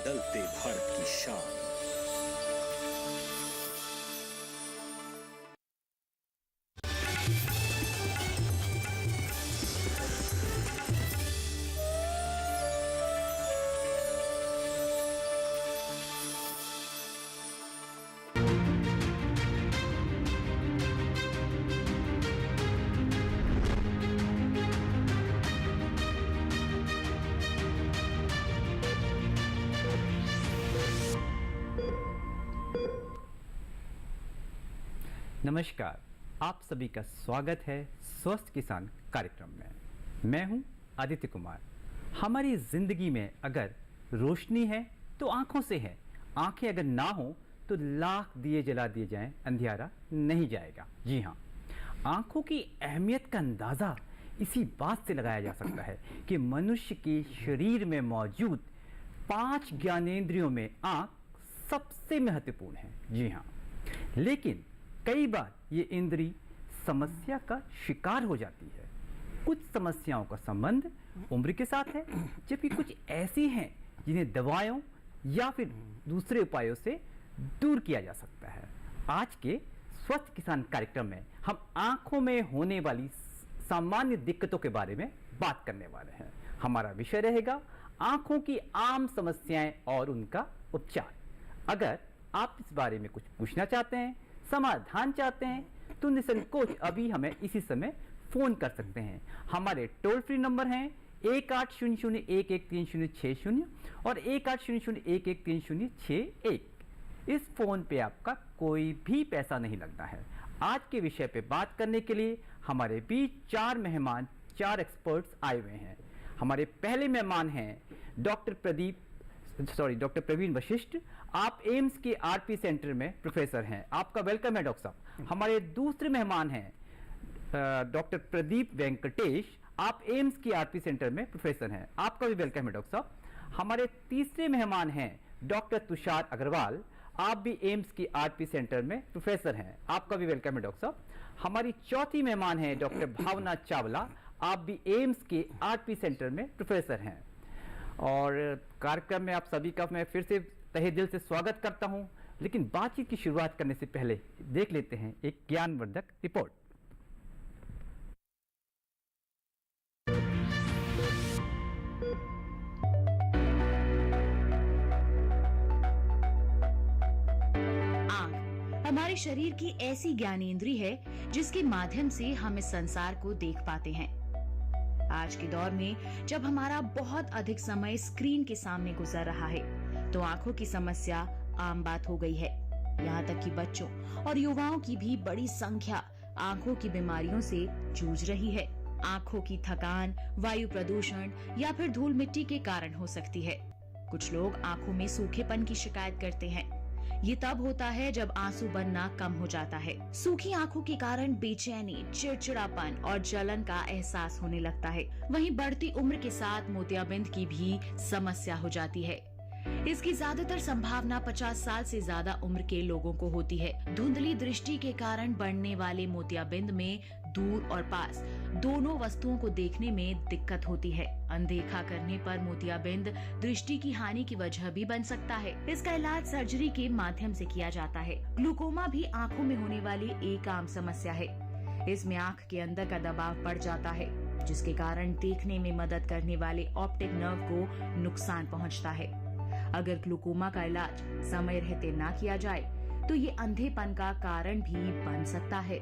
बदलते भारत की शान। नमस्कार, आप सभी का स्वागत है स्वस्थ किसान कार्यक्रम में। मैं हूं आदित्य कुमार। हमारी ज़िंदगी में अगर रोशनी है तो आँखों से है, आँखें अगर ना हो तो लाख दिए जला दिए जाएं, अंधियारा नहीं जाएगा। जी हाँ, आँखों की अहमियत का अंदाज़ा इसी बात से लगाया जा सकता है कि मनुष्य के शरीर में मौजूद 5 ज्ञानेंद्रियों में आँख सबसे महत्वपूर्ण है। जी हाँ, लेकिन कई बार ये इंद्री समस्या का शिकार हो जाती है। कुछ समस्याओं का संबंध उम्र के साथ है, जबकि कुछ ऐसी हैं जिन्हें दवाओं या फिर दूसरे उपायों से दूर किया जा सकता है। आज के स्वस्थ किसान कार्यक्रम में हम आंखों में होने वाली सामान्य दिक्कतों के बारे में बात करने वाले हैं। हमारा विषय रहेगा आंखों की आम समस्याएं और उनका उपचार। अगर आप इस बारे में कुछ पूछना चाहते हैं, समाधान चाहते हैं, तो निसंकोच अभी हमें इसी समय फोन कर सकते हैं। हमारे टोल फ्री नंबर हैं 1800113060 और 1800113061। इस फोन पे आपका कोई भी पैसा नहीं लगता है। आज के विषय पे बात करने के लिए हमारे बीच 4 मेहमान, 4 एक्सपर्ट्स आए हुए हैं। हमारे पहले मेहमान हैं डॉक्टर प्रवीण वशिष्ठ। आप एम्स के आरपी सेंटर में प्रोफेसर हैं। आपका वेलकम है डॉक्टर साहब। हमारे दूसरे मेहमान हैं डॉक्टर प्रदीप वेंकटेश। आप एम्स के आरपी सेंटर में प्रोफेसर हैं। आपका भी वेलकम है डॉक्टर साहब। हमारे तीसरे मेहमान हैं डॉक्टर तुषार अग्रवाल। आप भी एम्स की आरपी सेंटर में प्रोफेसर हैं। आपका भी वेलकम है डॉक्टर साहब। हमारी चौथी मेहमान हैं डॉक्टर भावना चावला। आप भी एम्स के आरपी सेंटर में प्रोफेसर हैं। और कार्यक्रम में आप सभी का मैं फिर से तहे दिल से स्वागत करता हूं। लेकिन बातचीत की शुरुआत करने से पहले देख लेते हैं एक ज्ञानवर्धक रिपोर्ट। आँख हमारे शरीर की ऐसी ज्ञानेंद्री है जिसके माध्यम से हम इस संसार को देख पाते हैं। आज के दौर में जब हमारा बहुत अधिक समय स्क्रीन के सामने गुजर रहा है, तो आंखों की समस्या आम बात हो गई है। यहाँ तक कि बच्चों और युवाओं की भी बड़ी संख्या आंखों की बीमारियों से जूझ रही है। आंखों की थकान वायु प्रदूषण या फिर धूल मिट्टी के कारण हो सकती है। कुछ लोग आंखों में सूखेपन की शिकायत करते हैं। ये तब होता है जब आंसू बनना कम हो जाता है। सूखी आंखों के कारण बेचैनी, चिड़चिड़ापन और जलन का एहसास होने लगता है। वहीं बढ़ती उम्र के साथ मोतियाबिंद की भी समस्या हो जाती है। इसकी ज्यादातर संभावना 50 साल से ज्यादा उम्र के लोगों को होती है। धुंधली दृष्टि के कारण बढ़ने वाले मोतियाबिंद में दूर और पास दोनों वस्तुओं को देखने में दिक्कत होती है। अनदेखा करने पर मोतियाबिंद दृष्टि की हानि की वजह भी बन सकता है। इसका इलाज सर्जरी के माध्यम से किया जाता है। ग्लूकोमा भी आंखों में होने वाली एक आम समस्या है। इसमें आंख के अंदर का दबाव बढ़ जाता है, जिसके कारण देखने में मदद करने वाले ऑप्टिक नर्व को नुकसान पहुंचता है। अगर ग्लूकोमा का इलाज समय रहते ना किया जाए तो ये अंधेपन का कारण भी बन सकता है।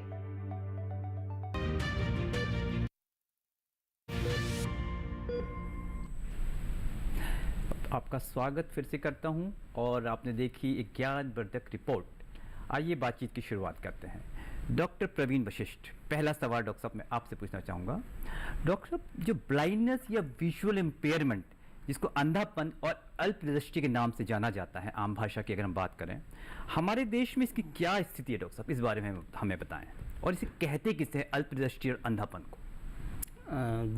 आपका स्वागत फिर से करता हूं और आपने देखी एक ज्ञानवर्धक रिपोर्ट। आइए बातचीत की शुरुआत करते हैं। डॉक्टर प्रवीण वशिष्ठ, पहला सवाल डॉक्टर साहब मैं आपसे पूछना चाहूँगा। डॉक्टर साहब, जो ब्लाइंडनेस या विजुअल इम्पेयरमेंट, जिसको अंधापन और अल्पदृष्टि के नाम से जाना जाता है आम भाषा की अगर हम बात करें, हमारे देश में इसकी क्या स्थिति है डॉक्टर साहब? इस बारे में हमें बताएं। और इसे कहते किससे है, अल्पदृष्टि और अंधापन को?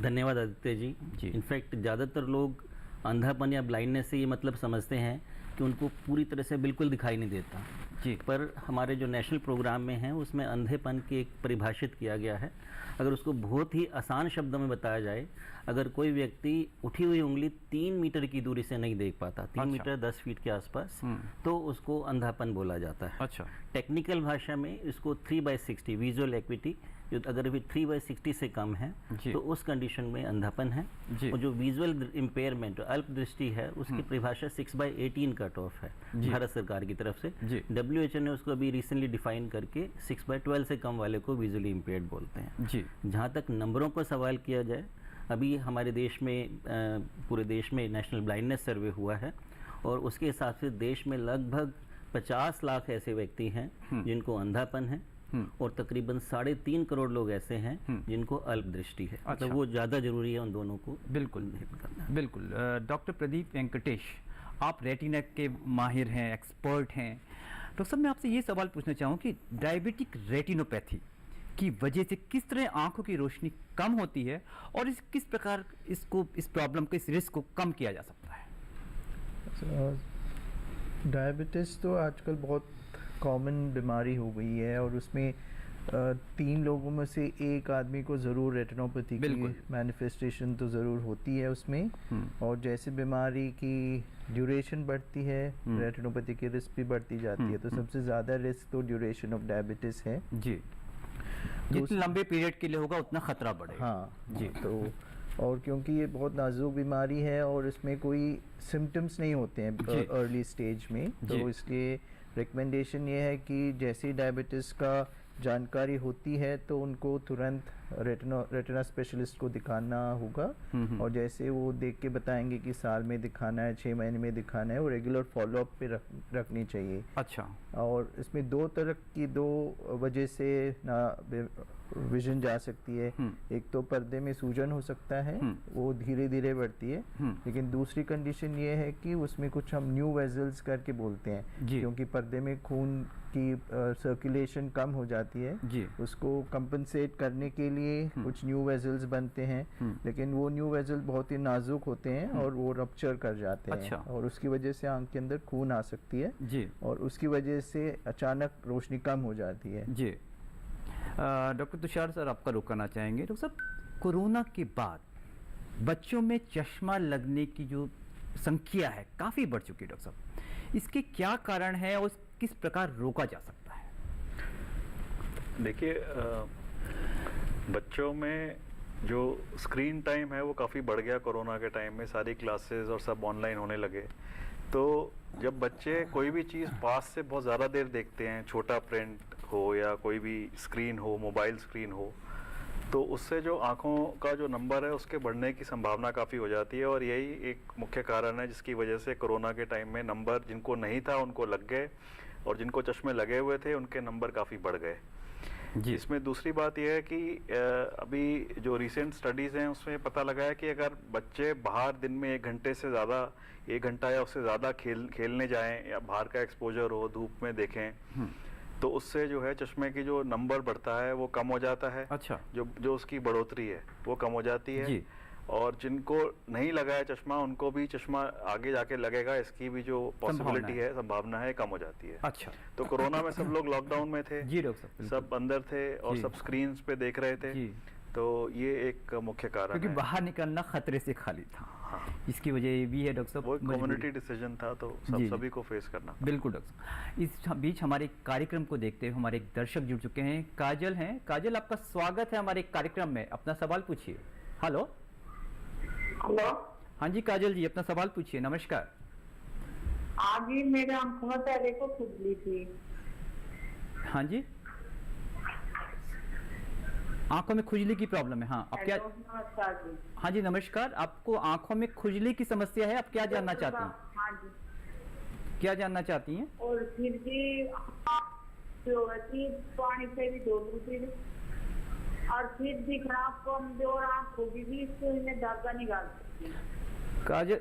धन्यवाद आदित्य जी। इनफैक्ट ज़्यादातर लोग अंधापन या ब्लाइंडनेस से ये मतलब समझते हैं कि उनको पूरी तरह से बिल्कुल दिखाई नहीं देता जी। पर हमारे जो नेशनल प्रोग्राम में है उसमें अंधेपन की एक परिभाषित किया गया है। अगर उसको बहुत ही आसान शब्दों में बताया जाए, अगर कोई व्यक्ति उठी हुई उंगली 3 मीटर की दूरी से नहीं देख पाता, 3 अच्छा। मीटर 10 फीट के आसपास, तो उसको अंधापन बोला जाता है। अच्छा। टेक्निकल भाषा में इसको 3/60 विजुअल एक्विटी, जो अगर भी 3/60 से कम है जी। तो उस कंडीशन में अंधापन है। जी। और जो विजुअल इम्पेयरमेंट अल्प दृष्टि है उसकी परिभाषा 6/18 कट ऑफ है जी। भारत सरकार की तरफ से। जी। WHO ने उसको अभी रिसेंटली डिफाइन करके 6/12 से कम वाले को विजुअली इम्पेयर्ड बोलते हैं। जी। जहाँ तक नंबरों को सवाल किया जाए, अभी हमारे देश में पूरे देश में नेशनल ब्लाइंडनेस सर्वे हुआ है और उसके हिसाब से देश में लगभग 50 लाख ऐसे व्यक्ति हैं जिनको अंधापन है और तकरीबन 3.5 करोड़ लोग ऐसे हैं जिनको अल्प दृष्टि है। अच्छा। मतलब वो ज़्यादा जरूरी है उन दोनों को बिल्कुल करना। बिल्कुल। डॉक्टर प्रदीप वेंकटेश, आप रेटिना के माहिर हैं, एक्सपर्ट हैं। डॉक्टर साहब, मैं आपसे ये सवाल पूछना चाहूँ कि डायबिटिक रेटिनोपैथी की वजह से किस तरह आंखों की रोशनी कम होती है और किस प्रकार इस प्रॉब्लम को, इस रिस्क को कम किया जा सकता है? डायबिटीज़ तो आजकल बहुत कॉमन बीमारी हो गई है और उसमें 3 लोगों में से एक आदमी को ज़रूर रेटिनोपैथी की मैनिफेस्टेशन तो ज़रूर होती है उसमें। और जैसे बीमारी की ड्यूरेशन बढ़ती है, रेटिनोपैथी की रिस्क भी बढ़ती जाती है। तो सबसे ज़्यादा रिस्क तो ड्यूरेशन ऑफ डायबिटीज़ है जी। जितने लंबे पीरियड के लिए होगा उतना खतरा बढ़ेगा। हाँ जी। तो और क्योंकि ये बहुत नाजुक बीमारी है और इसमें कोई सिम्टम्स नहीं होते हैं अर्ली स्टेज में, तो इसलिए रिकमेंडेशन ये है कि जैसे डायबिटीज़ का जानकारी होती है तो उनको तुरंत रेटिना स्पेशलिस्ट को दिखाना होगा। और जैसे वो देख के बताएंगे कि साल में दिखाना है, 6 महीने में दिखाना है, वो रेगुलर फॉलोअप पे रखनी चाहिए। अच्छा। और इसमें 2 वजह से ना विजन जा सकती है। एक तो पर्दे में सूजन हो सकता है, वो धीरे धीरे बढ़ती है। लेकिन दूसरी कंडीशन ये है कि उसमें कुछ हम न्यू वेजल्स करके बोलते हैं, क्योंकि पर्दे में खून की सर्कुलेशन कम हो जाती है जी। उसको कंपनसेट करने के लिए कुछ न्यू वेजल्स बनते हैं। लेकिन वो न्यू वेजल बहुत ही नाजुक होते हैं और वो रप्चर कर जाते हैं। अच्छा। और उसकी वजह से आंख के अंदर खून आ सकती है जी। और उसकी वजह से अचानक रोशनी कम हो जाती है। जी। डॉक्टर तुषार सर, आपका रुक करना चाहेंगे। डॉक्टर साहब, कोरोना के बाद बच्चों में चश्मा लगने की जो संख्या है काफ़ी बढ़ चुकी है। डॉक्टर साहब, इसके क्या कारण है और किस प्रकार रोका जा सकता है? देखिए, बच्चों में जो स्क्रीन टाइम है वो काफ़ी बढ़ गया कोरोना के टाइम में। सारी क्लासेस और सब ऑनलाइन होने लगे, तो जब बच्चे कोई भी चीज़ पास से बहुत ज़्यादा देर देखते हैं, छोटा प्रिंट हो या कोई भी स्क्रीन हो, मोबाइल स्क्रीन हो, तो उससे जो आँखों का जो नंबर है उसके बढ़ने की संभावना काफ़ी हो जाती है। और यही एक मुख्य कारण है जिसकी वजह से कोरोना के टाइम में नंबर जिनको नहीं था उनको लग गए और जिनको चश्मे लगे हुए थे उनके नंबर काफ़ी बढ़ गए। इसमें दूसरी बात यह है कि अभी जो रिसेंट स्टडीज़ हैं उसमें पता लगा है कि अगर बच्चे बाहर दिन में 1 घंटे से ज़्यादा, 1 घंटा या उससे ज़्यादा खेलने जाएं या बाहर का एक्सपोजर हो, धूप में देखें, तो उससे जो है चश्मे की जो नंबर बढ़ता है वो कम हो जाता है। अच्छा। जो उसकी बढ़ोतरी है वो कम हो जाती है जी। और जिनको नहीं लगा है चश्मा उनको भी चश्मा आगे जाके लगेगा, इसकी भी जो पॉसिबिलिटी है, संभावना है, कम हो जाती है। अच्छा। तो कोरोना में सब लोग लॉकडाउन में थे जी डॉक्टर साहब, सब अंदर थे और सब स्क्रीन्स पे देख रहे थे। जी। तो ये एक मुख्य कारण क्योंकि है। बाहर निकलना खतरे से खाली था। हाँ। इसकी वजह ये भी है डॉक्टर साहब, वो कम्युनिटी डिसीजन था, तो सभी को फेस करना। बिल्कुल डॉक्टर साहब। इस बीच हमारे कार्यक्रम को देखते हुए हमारे एक दर्शक जुड़ चुके हैं, काजल हैं। काजल, आपका स्वागत है हमारे कार्यक्रम में, अपना सवाल पूछिए। हेलो। हेलो। हाँ जी काजल जी, अपना सवाल पूछिए। नमस्कार। आज ही मेरे आंखों में पहले को खुजली थी। हाँ जी, आंखों में खुजली की प्रॉब्लम है। हाँ, आप क्या? नमस्कार जी। हाँ जी नमस्कार। आपको आंखों में खुजली की समस्या है, आप क्या जानना चाहती हैं? हाँ जी। क्या जानना चाहती हैं? और फिर भी पानी से भी धो लूँ और फिर दिखना कमजोर आँख होगी भी, इसको इन्हें धागा निकाल सकती काजल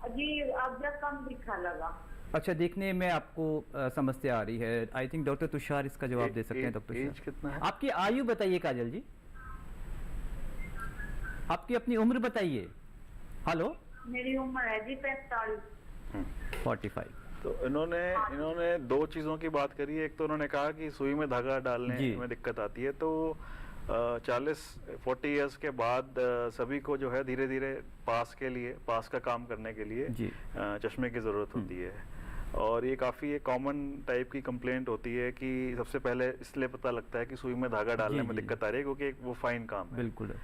जी। अब जब कम दिखा लगा। अच्छा, देखने में आपको समस्या आ रही है। आई थिंक डॉक्टर तुषार इसका जवाब दे सकते हैं। डॉक्टर एज कितना है? आपकी आयु बताइए काजल जी, आपकी अपनी उम्र बताइए। हेलो। मेरी उम्र है जी 45। 45। तो इन्होंने दो चीज़ों की बात करी है। एक तो उन्होंने कहा कि सुई में धागा डालने जी। में दिक्कत आती है, तो 40-40 इयर्स के बाद सभी को जो है धीरे धीरे पास का काम करने के लिए जी। चश्मे की ज़रूरत होती है। और ये काफ़ी एक कॉमन टाइप की कंप्लेंट होती है कि सबसे पहले इसलिए पता लगता है कि सुई में धागा डालने जी, में जी। दिक्कत आ रही है, क्योंकि एक वो फाइन काम है। बिल्कुल।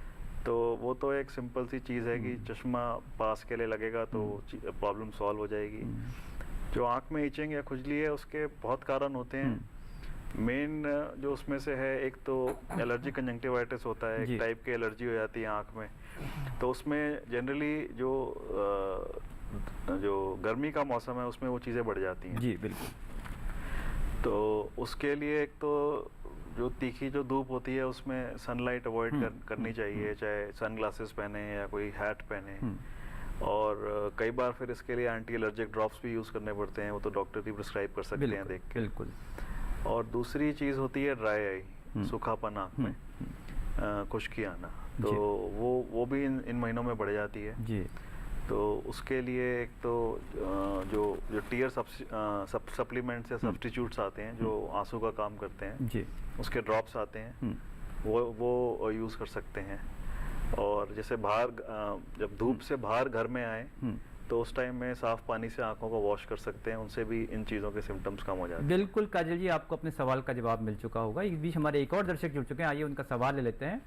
तो वो तो एक सिंपल सी चीज़ है कि चश्मा पास के लिए लगेगा तो प्रॉब्लम सॉल्व हो जाएगी। जो आँख में इचिंग या खुजली है उसके बहुत कारण होते हैं। मेन जो उसमें से है, एक तो एलर्जी कंजंक्टिवाइटिस होता है, जी। एक टाइप की एलर्जी हो जाती है आँख में। तो उसमें जनरली जो गर्मी का मौसम है उसमें वो चीज़ें बढ़ जाती हैं। जी बिल्कुल। तो उसके लिए एक तो जो तीखी जो धूप होती है उसमें सनलाइट अवॉइड करनी चाहिए, चाहे सनग्लासेस पहने या कोई हैट पहने। और कई बार फिर इसके लिए एंटी एलर्जिक ड्रॉप्स भी यूज़ करने पड़ते हैं, वो तो डॉक्टर ही प्रिस्क्राइब कर सकते हैं देख के। बिल्कुल। और दूसरी चीज़ होती है ड्राई आई, सूखापन आँख में, खुश्की आना। तो वो भी इन महीनों में बढ़ जाती है। जी। तो उसके लिए एक तो जो टीयर सप्लीमेंट्स या सब्स्टिट्यूट्स आते हैं जो आंसू का काम करते हैं, जी। उसके ड्रॉप्स आते हैं, वो यूज़ कर सकते हैं। और जैसे बाहर जब धूप से बाहर घर में आए तो उस टाइम में साफ पानी से आंखों को वॉश कर सकते हैं, उनसे भी इन चीज़ों के सिम्टम्स कम हो जाते हैं। बिल्कुल काजल जी, आपको अपने सवाल का जवाब मिल चुका होगा। इस बीच हमारे एक और दर्शक जुड़ चुके हैं, आइए उनका सवाल ले लेते हैं।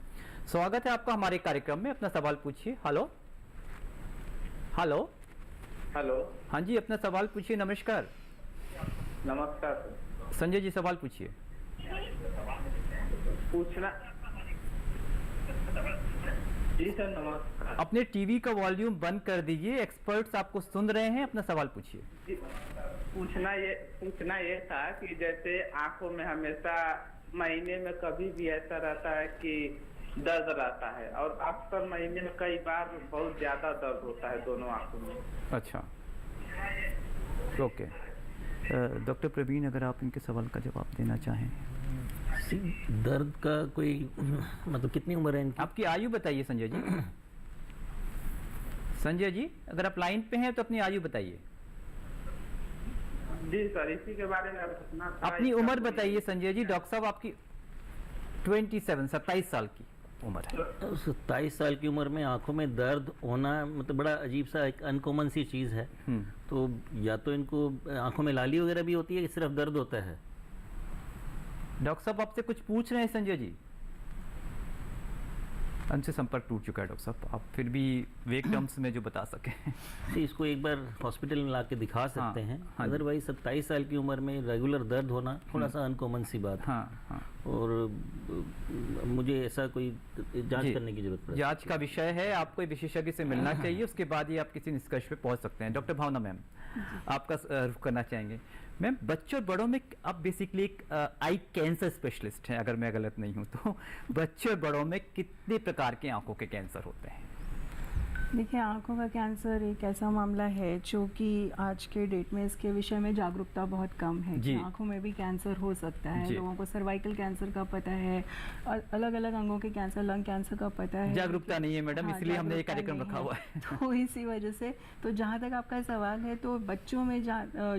स्वागत है आपका हमारे कार्यक्रम में, अपना सवाल पूछिए। Hello hello hello. हाँ जी, अपना सवाल पूछिए। नमस्कार। नमस्कार। संजय जी सवाल पूछिए। पूछना जी सर, नमस्कार। अपने टीवी का वॉल्यूम बंद कर दीजिए, एक्सपर्ट्स आपको सुन रहे हैं, अपना सवाल पूछिए। पूछना ये था कि जैसे आंखों में हमेशा महीने में कभी भी ऐसा रहता है कि दर्द रहता है, और अक्सर महीने में कई बार बहुत ज्यादा दर्द होता है दोनों आंखों में। अच्छा, ओके। डॉक्टर प्रवीण, अगर आप इनके सवाल का जवाब देना चाहें। दर्द का कोई मतलब कितनी उम्र है इनकी? आपकी आयु बताइए संजय जी। संजय जी, अगर आप लाइन पे हैं तो अपनी आयु बताइए। जी सर, इसी के बारे में पूछना था। अपनी उम्र बताइए संजय जी। डॉक्टर साहब आपकी 27 साल की उम्र है। 27 साल की उम्र में आंखों में दर्द होना मतलब बड़ा अजीब सा एक अनकॉमन सी चीज़ है। तो या तो इनको आंखों में लाली वगैरह भी होती है, कि सिर्फ दर्द होता है? डॉक्टर साहब आपसे कुछ पूछ रहे हैं संजय जी। उनसे संपर्क टूट चुका है डॉक्टर साहब, आप फिर भी वेक टर्म्स में जो बता सकें। इसको एक बार हॉस्पिटल में ला के दिखा सकते हैं। हाँ, अदरवाइज 27 साल की उम्र में रेगुलर दर्द होना थोड़ा सा अनकॉमन सी बात है। हाँ। और मुझे ऐसा कोई जांच करने की जरूरत पड़े। जांच का विषय है, आपको विशेषज्ञ से मिलना चाहिए, उसके बाद ही आप किसी निष्कर्ष पे पहुंच सकते हैं। डॉक्टर भावना मैम, आपका रुख करना चाहेंगे। मैम, बच्चों और बड़ों में आप बेसिकली एक आई कैंसर स्पेशलिस्ट हैं, अगर मैं गलत नहीं हूं तो। बच्चों और बड़ों में कितने प्रकार के आंखों के कैंसर होते हैं? देखिए, आंखों का कैंसर एक ऐसा मामला है जो कि आज के डेट में इसके विषय में जागरूकता बहुत कम है कि आंखों में भी कैंसर हो सकता है। लोगों को सर्वाइकल कैंसर का पता है, अलग अलग अंगों के कैंसर, लंग कैंसर का पता है। जागरूकता नहीं है मैडम, इसलिए हमने ये कार्यक्रम रखा हुआ है। तो इसी वजह से, तो जहाँ तक आपका सवाल है, तो बच्चों में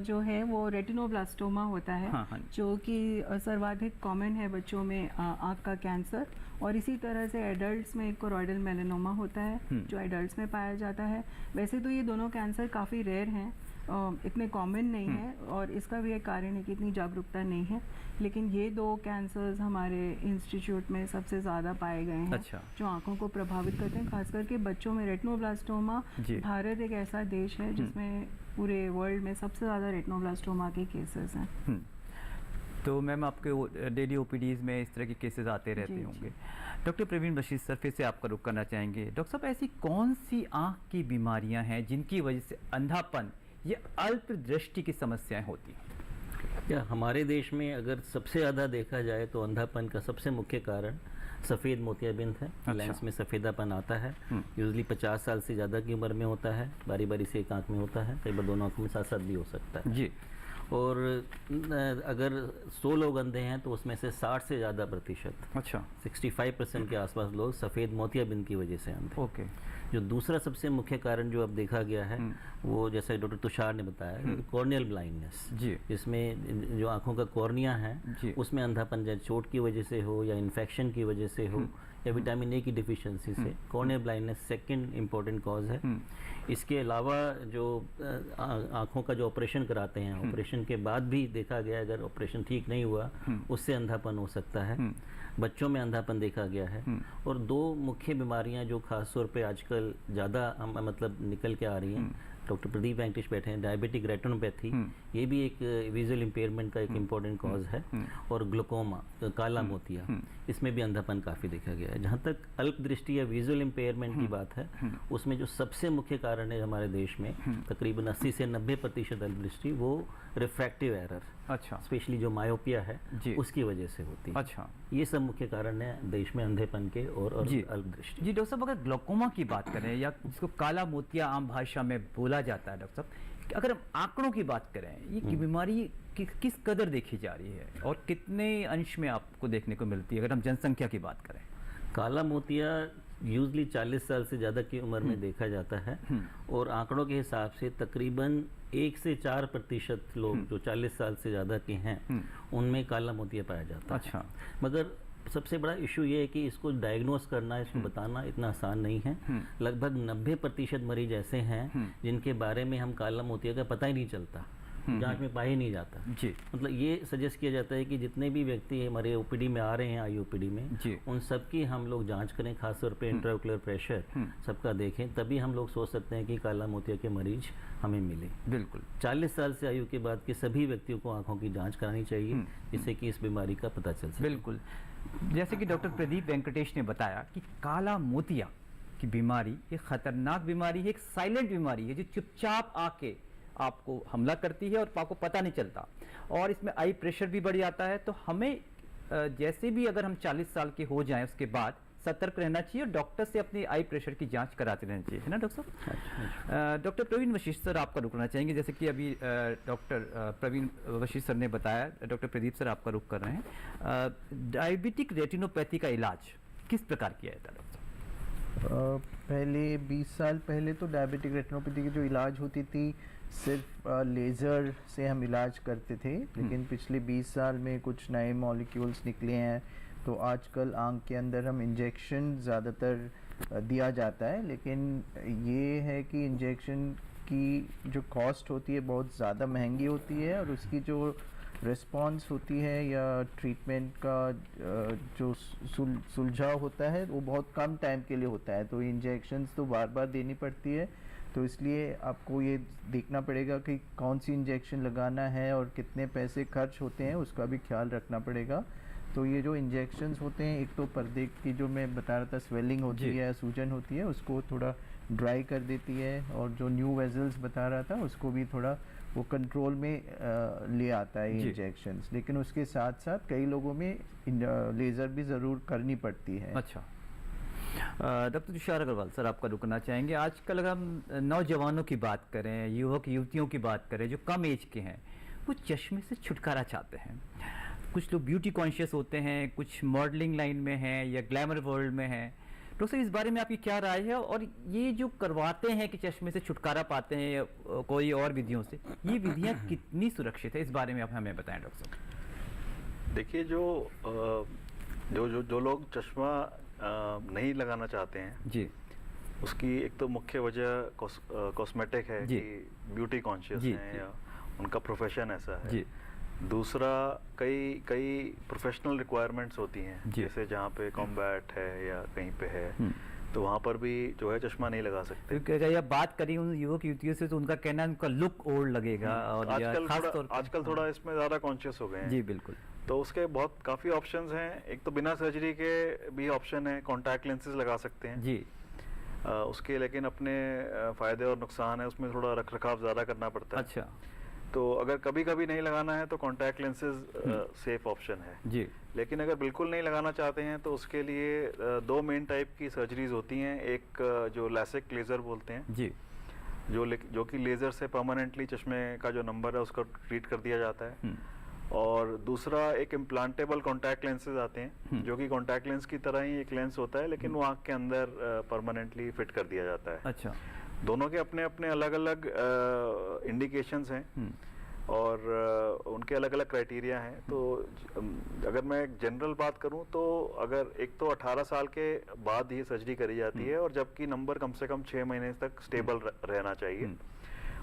जो है वो रेटिनोब्लास्टोमा होता है, जो कि सर्वाधिक कॉमन है बच्चों में आँख का कैंसर। और इसी तरह से एडल्ट्स में कोरोइडल मेलानोमा होता है, जो एडल्ट्स में पाया जाता है। वैसे तो ये दोनों कैंसर काफ़ी रेयर हैं, इतने कॉमन नहीं है, और इसका भी एक कारण है कि इतनी जागरूकता नहीं है। लेकिन ये दो कैंसर्स हमारे इंस्टीट्यूट में सबसे ज़्यादा पाए गए हैं। अच्छा। जो आंखों को प्रभावित करते हैं, खास करके बच्चों में। रेटिनोब्लास्टोमा, भारत एक ऐसा देश है जिसमें पूरे वर्ल्ड में सबसे ज़्यादा रेटिनोब्लास्टोमा के केसेस हैं। तो मैम, आपके डेली ओपीडीज में इस तरह के केसेस आते रहते होंगे। डॉक्टर प्रवीण बशीर सर, फिर से आपका रुख करना चाहेंगे। डॉक्टर साहब, ऐसी कौन सी आँख की बीमारियां हैं जिनकी वजह से अंधापन या अल्प दृष्टि की समस्याएं होती हैं? क्या हमारे देश में अगर सबसे ज़्यादा देखा जाए तो अंधापन का सबसे मुख्य कारण सफ़ेद मोतियाबिंद है। अच्छा। लेंस में सफ़ेदापन आता है, यूजली 50 साल से ज़्यादा की उम्र में होता है, बारी बारी से एक आँख में होता है, कई बार दोनों आँखों में साथ साथ भी हो सकता है जी। और अगर 100 लोग अंधे हैं तो उसमें से 60 से ज़्यादा प्रतिशत, अच्छा 65% के आसपास लोग सफ़ेद मोतियाबिंद की वजह से अंधे। ओके। जो दूसरा सबसे मुख्य कारण जो अब देखा गया है वो जैसे डॉक्टर तुषार ने बताया, कॉर्नियल ब्लाइंडनेस, जिसमें जो आंखों का कॉर्निया है उसमें अंधापन या चोट की वजह से हो या इन्फेक्शन की वजह से हो या विटामिन ए की डिफिशिएंसी से, corneal blindness second important cause है। इसके अलावा जो आंखों का जो ऑपरेशन कराते हैं, ऑपरेशन के बाद भी देखा गया अगर ऑपरेशन ठीक नहीं हुआ उससे अंधापन हो सकता है। बच्चों में अंधापन देखा गया है। और दो मुख्य बीमारियां जो खास तौर पे आजकल ज़्यादा मतलब निकल के आ रही हैं, डॉक्टर प्रदीप वेंकटेश बैठे हैं, डायबिटिक रेटिनोपैथी, ये भी एक विजुअल इम्पेयरमेंट का एक इम्पोर्टेंट कॉज है, और ग्लूकोमा, काला मोतिया, इसमें भी अंधापन काफ़ी देखा गया है। जहाँ तक अल्प दृष्टि या विजुअल इम्पेयरमेंट की बात है, उसमें जो सबसे मुख्य कारण है हमारे देश में तकरीबन 80 से 90% अल्प दृष्टि, वो रिफ्रैक्टिव एरर, अच्छा, स्पेशली जो मायोपिया है उसकी वजह से होती है। अच्छा, ये सब मुख्य कारण है देश में अंधेपन के और अल्प दृष्टि। जी डॉक्टर साहब, अगर ग्लूकोमा की बात करें या जिसको काला मोतिया आम भाषा में बोला जाता है, डॉक्टर साहब अगर हम आंकड़ों की बात करें, ये बीमारी किस कदर देखी जा रही है और कितने अंश में आपको देखने को मिलती है अगर हम जनसंख्या की बात करें? काला मोतिया यूजली 40 साल से ज़्यादा की उम्र में देखा जाता है, और आंकड़ों के हिसाब से तकरीबन 1 से 4% लोग जो 40 साल से ज़्यादा के हैं उनमें काला मोतिया पाया जाता है। अच्छा, मगर सबसे बड़ा इशू ये है कि इसको डायग्नोस करना, इसको बताना इतना आसान नहीं है। लगभग 90% मरीज ऐसे हैं जिनके बारे में हम काला मोतिया का पता ही नहीं चलता, जांच में पाया ही नहीं जाता। जी, मतलब ये सजेस्ट किया जाता है कि जितने भी व्यक्ति हमारे ओपीडी में आ रहे हैं, IUPD में, उन सबकी हम लोग जांच करें, खासतौर पे इंट्राओकुलर प्रेशर सबका देखें, तभी हम लोग सोच सकते हैं कि काला मोतिया के मरीज हमें मिले। बिल्कुल, 40 साल से आयु के बाद के सभी व्यक्तियों को आंखों की जांच करानी चाहिए, जिससे कि इस बीमारी का पता चल सके। बिल्कुल, जैसे कि डॉक्टर प्रदीप वेंकटेश ने बताया कि काला मोतिया की बीमारी ये खतरनाक बीमारी है, एक साइलेंट बीमारी है जो चुपचाप आके आपको हमला करती है और आपको पता नहीं चलता, और इसमें आई प्रेशर भी बढ़ जाता है। तो हमें जैसे भी अगर हम 40 साल के हो जाएं उसके बाद सतर्क रहना चाहिए और डॉक्टर से अपनी आई प्रेशर की जांच कराते रहना चाहिए, है ना डॉक्टर साहब? डॉक्टर प्रवीण वशिष्ठ सर आपका रुकना चाहेंगे, जैसे कि अभी डॉक्टर प्रवीण वशिष्ठ सर ने बताया, डॉक्टर प्रदीप सर आपका रुक कर रहे हैं। डायबिटिक रेटिनोपैथी का इलाज किस प्रकार किया जाता है डॉक्टर? पहले 20 साल पहले तो डायबिटिक रेटिनोपैथी की जो इलाज होती थी सिर्फ लेज़र से हम इलाज करते थे, लेकिन पिछले 20 साल में कुछ नए मॉलिक्यूल्स निकले हैं, तो आजकल आंख के अंदर हम इंजेक्शन ज़्यादातर दिया जाता है। लेकिन ये है कि इंजेक्शन की जो कॉस्ट होती है बहुत ज़्यादा महंगी होती है, और उसकी जो रिस्पॉन्स होती है या ट्रीटमेंट का जो सुलझाव होता है वो बहुत कम टाइम के लिए होता है, तो इंजेक्शंस तो बार बार देनी पड़ती है। तो इसलिए आपको ये देखना पड़ेगा कि कौन सी इंजेक्शन लगाना है और कितने पैसे खर्च होते हैं, उसका भी ख्याल रखना पड़ेगा। तो ये जो इंजेक्शंस होते हैं, एक तो पर्दे की जो मैं बता रहा था स्वेलिंग होती है, सूजन होती है, उसको थोड़ा ड्राई कर देती है, और जो न्यू वेजल्स बता रहा था उसको भी थोड़ा वो कंट्रोल में ले आता है इंजेक्शंस। लेकिन उसके साथ साथ कई लोगों में लेज़र भी ज़रूर करनी पड़ती है। अच्छा, डॉक्टर तुषार अग्रवाल सर आपका रुकना चाहेंगे। आजकल अगर हम नौजवानों की बात करें, युवक युवतियों की बात करें जो कम एज के हैं, वो चश्मे से छुटकारा चाहते हैं। कुछ लोग ब्यूटी कॉन्शियस होते हैं, कुछ मॉडलिंग लाइन में हैं या ग्लैमर वर्ल्ड में हैं। डॉक्टर इस बारे में आपकी क्या राय है, और ये जो करवाते हैं कि चश्मे से छुटकारा पाते हैं या कोई और विधियों से, ये विधियाँ कितनी सुरक्षित है, इस बारे में आप हमें बताएं डॉक्टर साहब। देखिए, जो लोग चश्मा नहीं लगाना चाहते हैं जी, उसकी एक तो मुख्य वजह कॉस्मेटिक है कि ब्यूटी कॉन्शियस हैं या उनका प्रोफेशन ऐसा है जी। दूसरा कई प्रोफेशनल रिक्वायरमेंट्स होती हैं, जैसे जहाँ पे कॉम्बैट है या कहीं पे है, तो वहाँ पर भी जो है चश्मा नहीं लगा सकते। अगर आप बात करें उन युवक युवतियों से, तो उनका कहना है उनका लुक ओल्ड लगेगा, और आजकल थोड़ा इसमें ज़्यादा कॉन्शियस हो गए हैं जी। बिल्कुल, तो उसके बहुत काफ़ी ऑप्शंस हैं। एक तो बिना सर्जरी के भी ऑप्शन है, कॉन्टैक्ट लेंसेज लगा सकते हैं जी। उसके लेकिन अपने फ़ायदे और नुकसान है, उसमें थोड़ा रख रखाव ज़्यादा करना पड़ता है। अच्छा, तो अगर कभी कभी नहीं लगाना है तो कॉन्टैक्ट लेंसेज सेफ ऑप्शन है जी। लेकिन अगर बिल्कुल नहीं लगाना चाहते हैं तो उसके लिए दो मेन टाइप की सर्जरीज होती हैं। एक जो लैसिक लेज़र बोलते हैं जी, जो कि लेज़र से परमानेंटली चश्मे का जो नंबर है उसको ट्रीट कर दिया जाता है, और दूसरा एक इम्प्लांटेबल कॉन्टैक्ट लेंसेज आते हैं जो कि कॉन्टैक्ट लेंस की तरह ही एक लेंस होता है, लेकिन वो आँख के अंदर परमानेंटली फिट कर दिया जाता है। अच्छा। दोनों के अपने अपने अलग अलग इंडिकेशंस हैं और उनके अलग अलग क्राइटेरिया हैं। तो अगर मैं एक जनरल बात करूं तो अगर एक तो 18 साल के बाद ये सर्जरी करी जाती है, और जबकि नंबर कम से कम 6 महीने तक स्टेबल रहना चाहिए।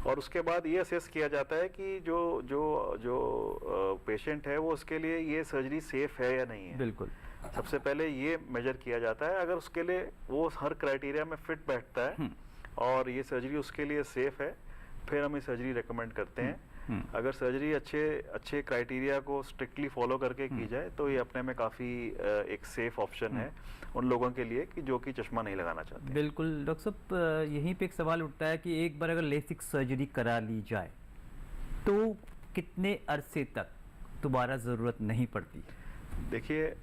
और उसके बाद ये असेस किया जाता है कि जो जो जो पेशेंट है वो उसके लिए ये सर्जरी सेफ है या नहीं है। बिल्कुल। सबसे पहले ये मेजर किया जाता है, अगर उसके लिए वो हर क्राइटेरिया में फिट बैठता है और ये सर्जरी उसके लिए सेफ है, फिर हम ये सर्जरी रेकमेंड करते हैं। अगर सर्जरी अच्छे क्राइटेरिया को स्ट्रिक्टली फॉलो करके की जाए तो ये अपने में काफ़ी एक सेफ ऑप्शन है उन लोगों के लिए कि जो कि चश्मा नहीं लगाना चाहते। बिल्कुल डॉक्टर साहब, यहीं पे एक सवाल उठता है कि एक बार अगर लेसिक सर्जरी करा ली जाए तो कितने अरसे तक दोबारा ज़रूरत नहीं पड़ती? देखिए,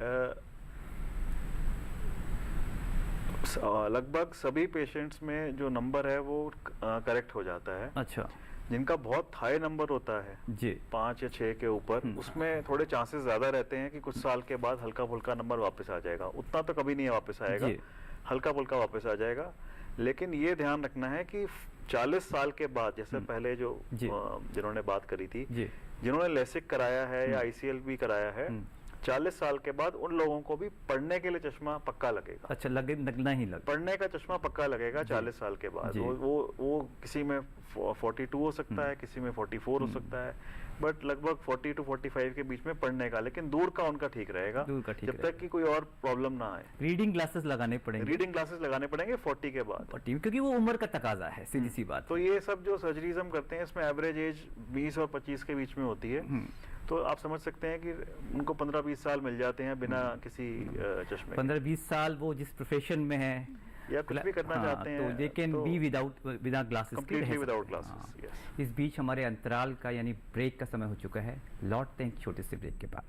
लगभग सभी पेशेंट्स में जो नंबर है वो करेक्ट हो जाता है। अच्छा। जिनका बहुत हाई नंबर होता है जी 5 या 6 के ऊपर, उसमें थोड़े चांसेस ज़्यादा रहते हैं कि कुछ साल के बाद हल्का फुल्का नंबर वापस आ जाएगा। उतना तो कभी नहीं वापस आएगा, हल्का फुल्का वापस आ जाएगा। लेकिन ये ध्यान रखना है कि 40 साल के बाद, जैसे पहले जो जिन्होंने बात करी थी, जिन्होंने लेसिक कराया है या ICL भी कराया है, 40 साल के बाद उन लोगों को भी पढ़ने के लिए चश्मा पक्का लगेगा। अच्छा, लगना ही लग पढ़ने का चश्मा पक्का लगेगा 40 साल के बाद। वो किसी में 42 हो सकता है, किसी में 44 हो सकता है, बट लगभग 40 to 45 के बीच में पढ़ने का, लेकिन दूर का उनका ठीक रहेगा जब तक कि कोई और प्रॉब्लम ना आए। रीडिंग ग्लासेस लगाने पड़ेंगे? रीडिंग ग्लासेस लगाने पड़ेंगे 40 के बाद, क्योंकि वो उम्र का तकाजा है, सीधी सी बात। तो ये सब जो सर्जरीज हम करते हैं इसमें एवरेज एज 20 और 25 के बीच में होती है। तो आप समझ सकते हैं कि उनको 15-20 साल मिल जाते हैं बिना किसी चश्मे। 15-20 साल वो जिस प्रोफेशन में है या कुछ भी करना चाहते हैं तो they can be without glasses, completely without glasses. इस बीच हमारे अंतराल का यानी ब्रेक का समय हो चुका है। लौटते हैं छोटे से ब्रेक के बाद।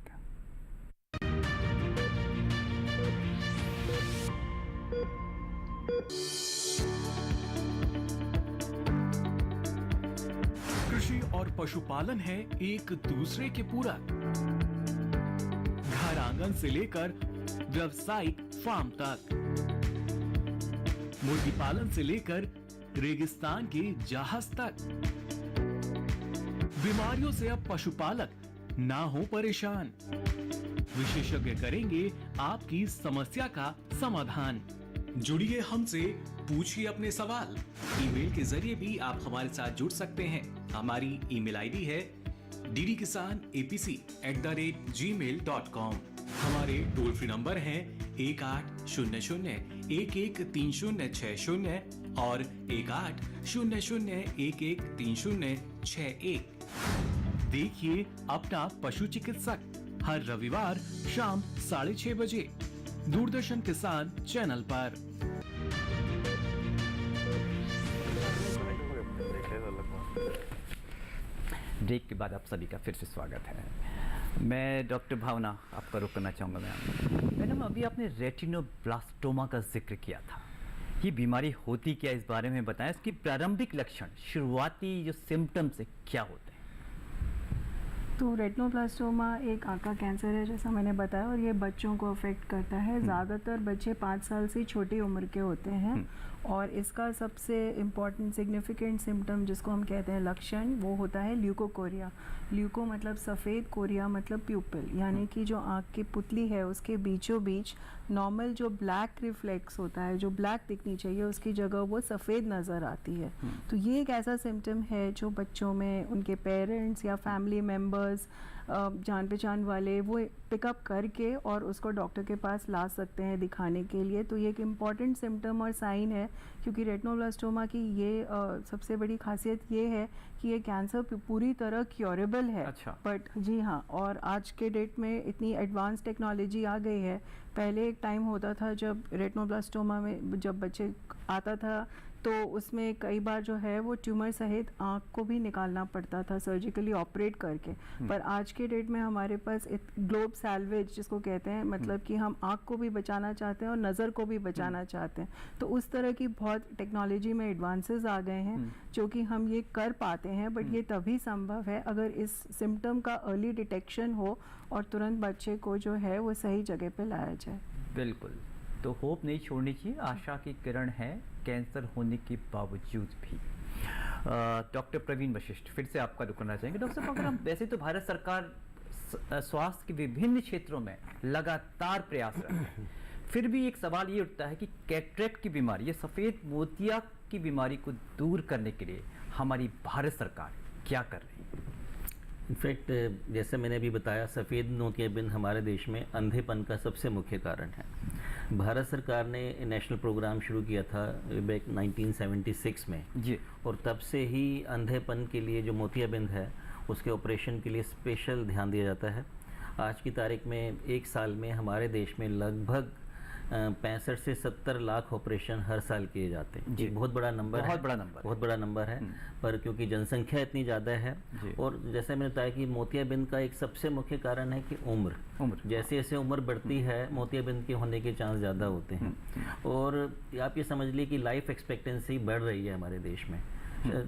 कृषि और पशुपालन है एक दूसरे के पूरक। घर आंगन से लेकर व्यावसायिक फार्म तक, मुर्गी पालन से लेकर रेगिस्तान के जहाज तक, बीमारियों से अब पशुपालक ना हो परेशान। विशेषज्ञ करेंगे आपकी समस्या का समाधान। जुड़िए हमसे, पूछिए अपने सवाल। ईमेल के जरिए भी आप हमारे साथ जुड़ सकते हैं। हमारी ईमेल आईडी है ddkisanapc@gmail.com। हमारे टोल फ्री नंबर हैं 1800-113060 और 1800-113061। देखिए अपना पशु चिकित्सक हर रविवार शाम 6:30 बजे दूरदर्शन किसान चैनल पर। ब्रेक के बाद आप सभी का फिर से स्वागत है। मैं डॉक्टर भावना आपका रुक करना चाहूँगा। मैडम, अभी आपने रेटिनोब्लास्टोमा का जिक्र किया था। ये बीमारी होती क्या, इस बारे में बताएं। इसकी प्रारंभिक लक्षण, शुरुआती जो सिम्टम्स है क्या होते हैं? तो रेटिनोब्लास्टोमा एक आँख का कैंसर है, जैसा मैंने बताया, और ये बच्चों को अफेक्ट करता है। ज़्यादातर बच्चे 5 साल से छोटी उम्र के होते हैं और इसका सबसे इम्पॉर्टेंट सिग्निफिकेंट सिम्टम जिसको हम कहते हैं लक्षण, वो होता है ल्यूकोकोरिया। ल्यूको मतलब सफ़ेद, कोरिया मतलब प्यूपिल, यानी कि जो आँख की पुतली है उसके बीचों बीच नॉर्मल जो ब्लैक रिफ्लेक्स होता है, जो ब्लैक दिखनी चाहिए, उसकी जगह वो सफ़ेद नज़र आती है। तो ये एक ऐसा सिम्टम है जो बच्चों में उनके पेरेंट्स या फैमिली मेम्बर्स, जान पहचान वाले, वो पिकअप करके और उसको डॉक्टर के पास ला सकते हैं दिखाने के लिए। तो ये एक इम्पॉर्टेंट सिम्टम और साइन है, क्योंकि रेटिनोब्लास्टोमा की ये सबसे बड़ी खासियत ये है कि ये कैंसर पूरी तरह क्योरेबल है। अच्छा। बट जी हाँ, और आज के डेट में इतनी एडवांस टेक्नोलॉजी आ गई है। पहले एक टाइम होता था जब रेटिनोब्लास्टोमा में जब बच्चे आता था तो उसमें कई बार जो है वो ट्यूमर सहित आँख को भी निकालना पड़ता था सर्जिकली ऑपरेट करके। पर आज के डेट में हमारे पास ग्लोब सैल्वेज जिसको कहते हैं, मतलब कि हम आँख को भी बचाना चाहते हैं और नज़र को भी बचाना चाहते हैं। तो उस तरह की बहुत टेक्नोलॉजी में एडवांसेस आ गए हैं जो कि हम ये कर पाते हैं। बट ये तभी संभव है अगर इस सिम्टम का अर्ली डिटेक्शन हो और तुरंत बच्चे को जो है वो सही जगह पे लाया जाए। बिल्कुल, तो होप नहीं छोड़नी चाहिए, आशा की किरण है कैंसर होने के बावजूद भी। डॉक्टर प्रवीण वशिष्ठ, फिर से आपका रुक करना चाहेंगे। डॉक्टर साहब, अगर हम वैसे तो भारत सरकार स्वास्थ्य के विभिन्न क्षेत्रों में लगातार प्रयासरत है, फिर भी एक सवाल ये उठता है कि कैटरेक्ट की बीमारी, ये सफ़ेद मोतिया की बीमारी को दूर करने के लिए हमारी भारत सरकार क्या कर रही है? इनफैक्ट जैसे मैंने अभी बताया, सफ़ेद मोतियाबिंद हमारे देश में अंधेपन का सबसे मुख्य कारण है। भारत सरकार ने नेशनल प्रोग्राम शुरू किया था बैक 1976 में जी, और तब से ही अंधेपन के लिए जो मोतियाबिंद है उसके ऑपरेशन के लिए स्पेशल ध्यान दिया जाता है। आज की तारीख में एक साल में हमारे देश में लगभग 65 से 70 लाख ऑपरेशन हर साल किए जाते हैं। जी, बहुत बड़ा नंबर है, बहुत बड़ा नंबर है। पर क्योंकि जनसंख्या इतनी ज़्यादा है और जैसे मैंने बताया कि मोतियाबिंद का एक सबसे मुख्य कारण है कि उम्र जैसे जैसे उम्र बढ़ती है मोतियाबिंद के होने के चांस ज़्यादा होते हैं। और आप ये समझ लीजिए कि लाइफ एक्सपेक्टेंसी बढ़ रही है हमारे देश में।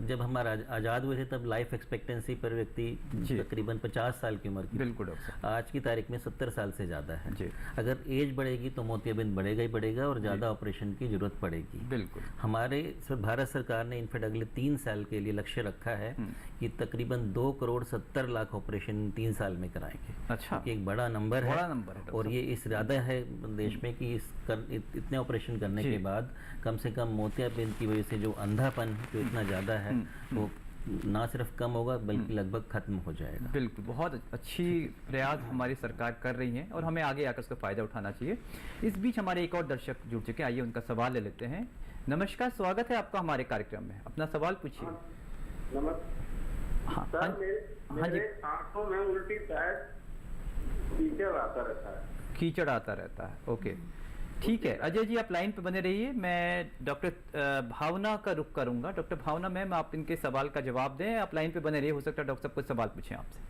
जब हम आज़ाद हुए थे तब लाइफ एक्सपेक्टेंसी पर व्यक्ति तकरीबन 50 साल की उम्र की। बिल्कुल डॉक्टर। आज की तारीख में 70 साल से ज़्यादा है। अगर एज बढ़ेगी तो मोतियाबिंद बढ़ेगा ही बढ़ेगा और ज़्यादा ऑपरेशन की जरूरत पड़ेगी। बिल्कुल। हमारे भारत सरकार ने इनफैक्ट अगले 3 साल के लिए लक्ष्य रखा है कि तकरीबन 2 करोड़ 70 लाख ऑपरेशन 3 साल में कराएंगे। अच्छा, एक बड़ा नंबर है और ये इस इरादा है देश में कि इतने ऑपरेशन करने के बाद कम से कम मोतियाबिंद की वजह से जो अंधापन जो इतना ज़्यादा है वो ना सिर्फ कम होगा बल्कि लगभग खत्म हो जाएगा। बिल्कुल, बहुत अच्छी प्रयास हमारी सरकार कर रही है और हमें आगे आकर उसका फ़ायदा उठाना चाहिए। इस बीच हमारे एक और दर्शक जुड़ चुके हैं, आइए उनका सवाल ले लेते हैं। नमस्कार, स्वागत है आपका हमारे कार्यक्रम में, अपना सवाल पूछिए। नमस्कार। हाँ सर, मेरे आंखों में उल्टी शायद कीचड़ आता रहता है। कीचड़ आता रहता है, ओके, ठीक है। अजय जी, आप लाइन पे बने रहिए, मैं डॉक्टर भावना का रुख करूंगा। डॉक्टर भावना मैम, आप इनके सवाल का जवाब दें, आप लाइन पे बने रहिए, हो सकता है डॉक्टर साहब कुछ सवाल पूछें आपसे।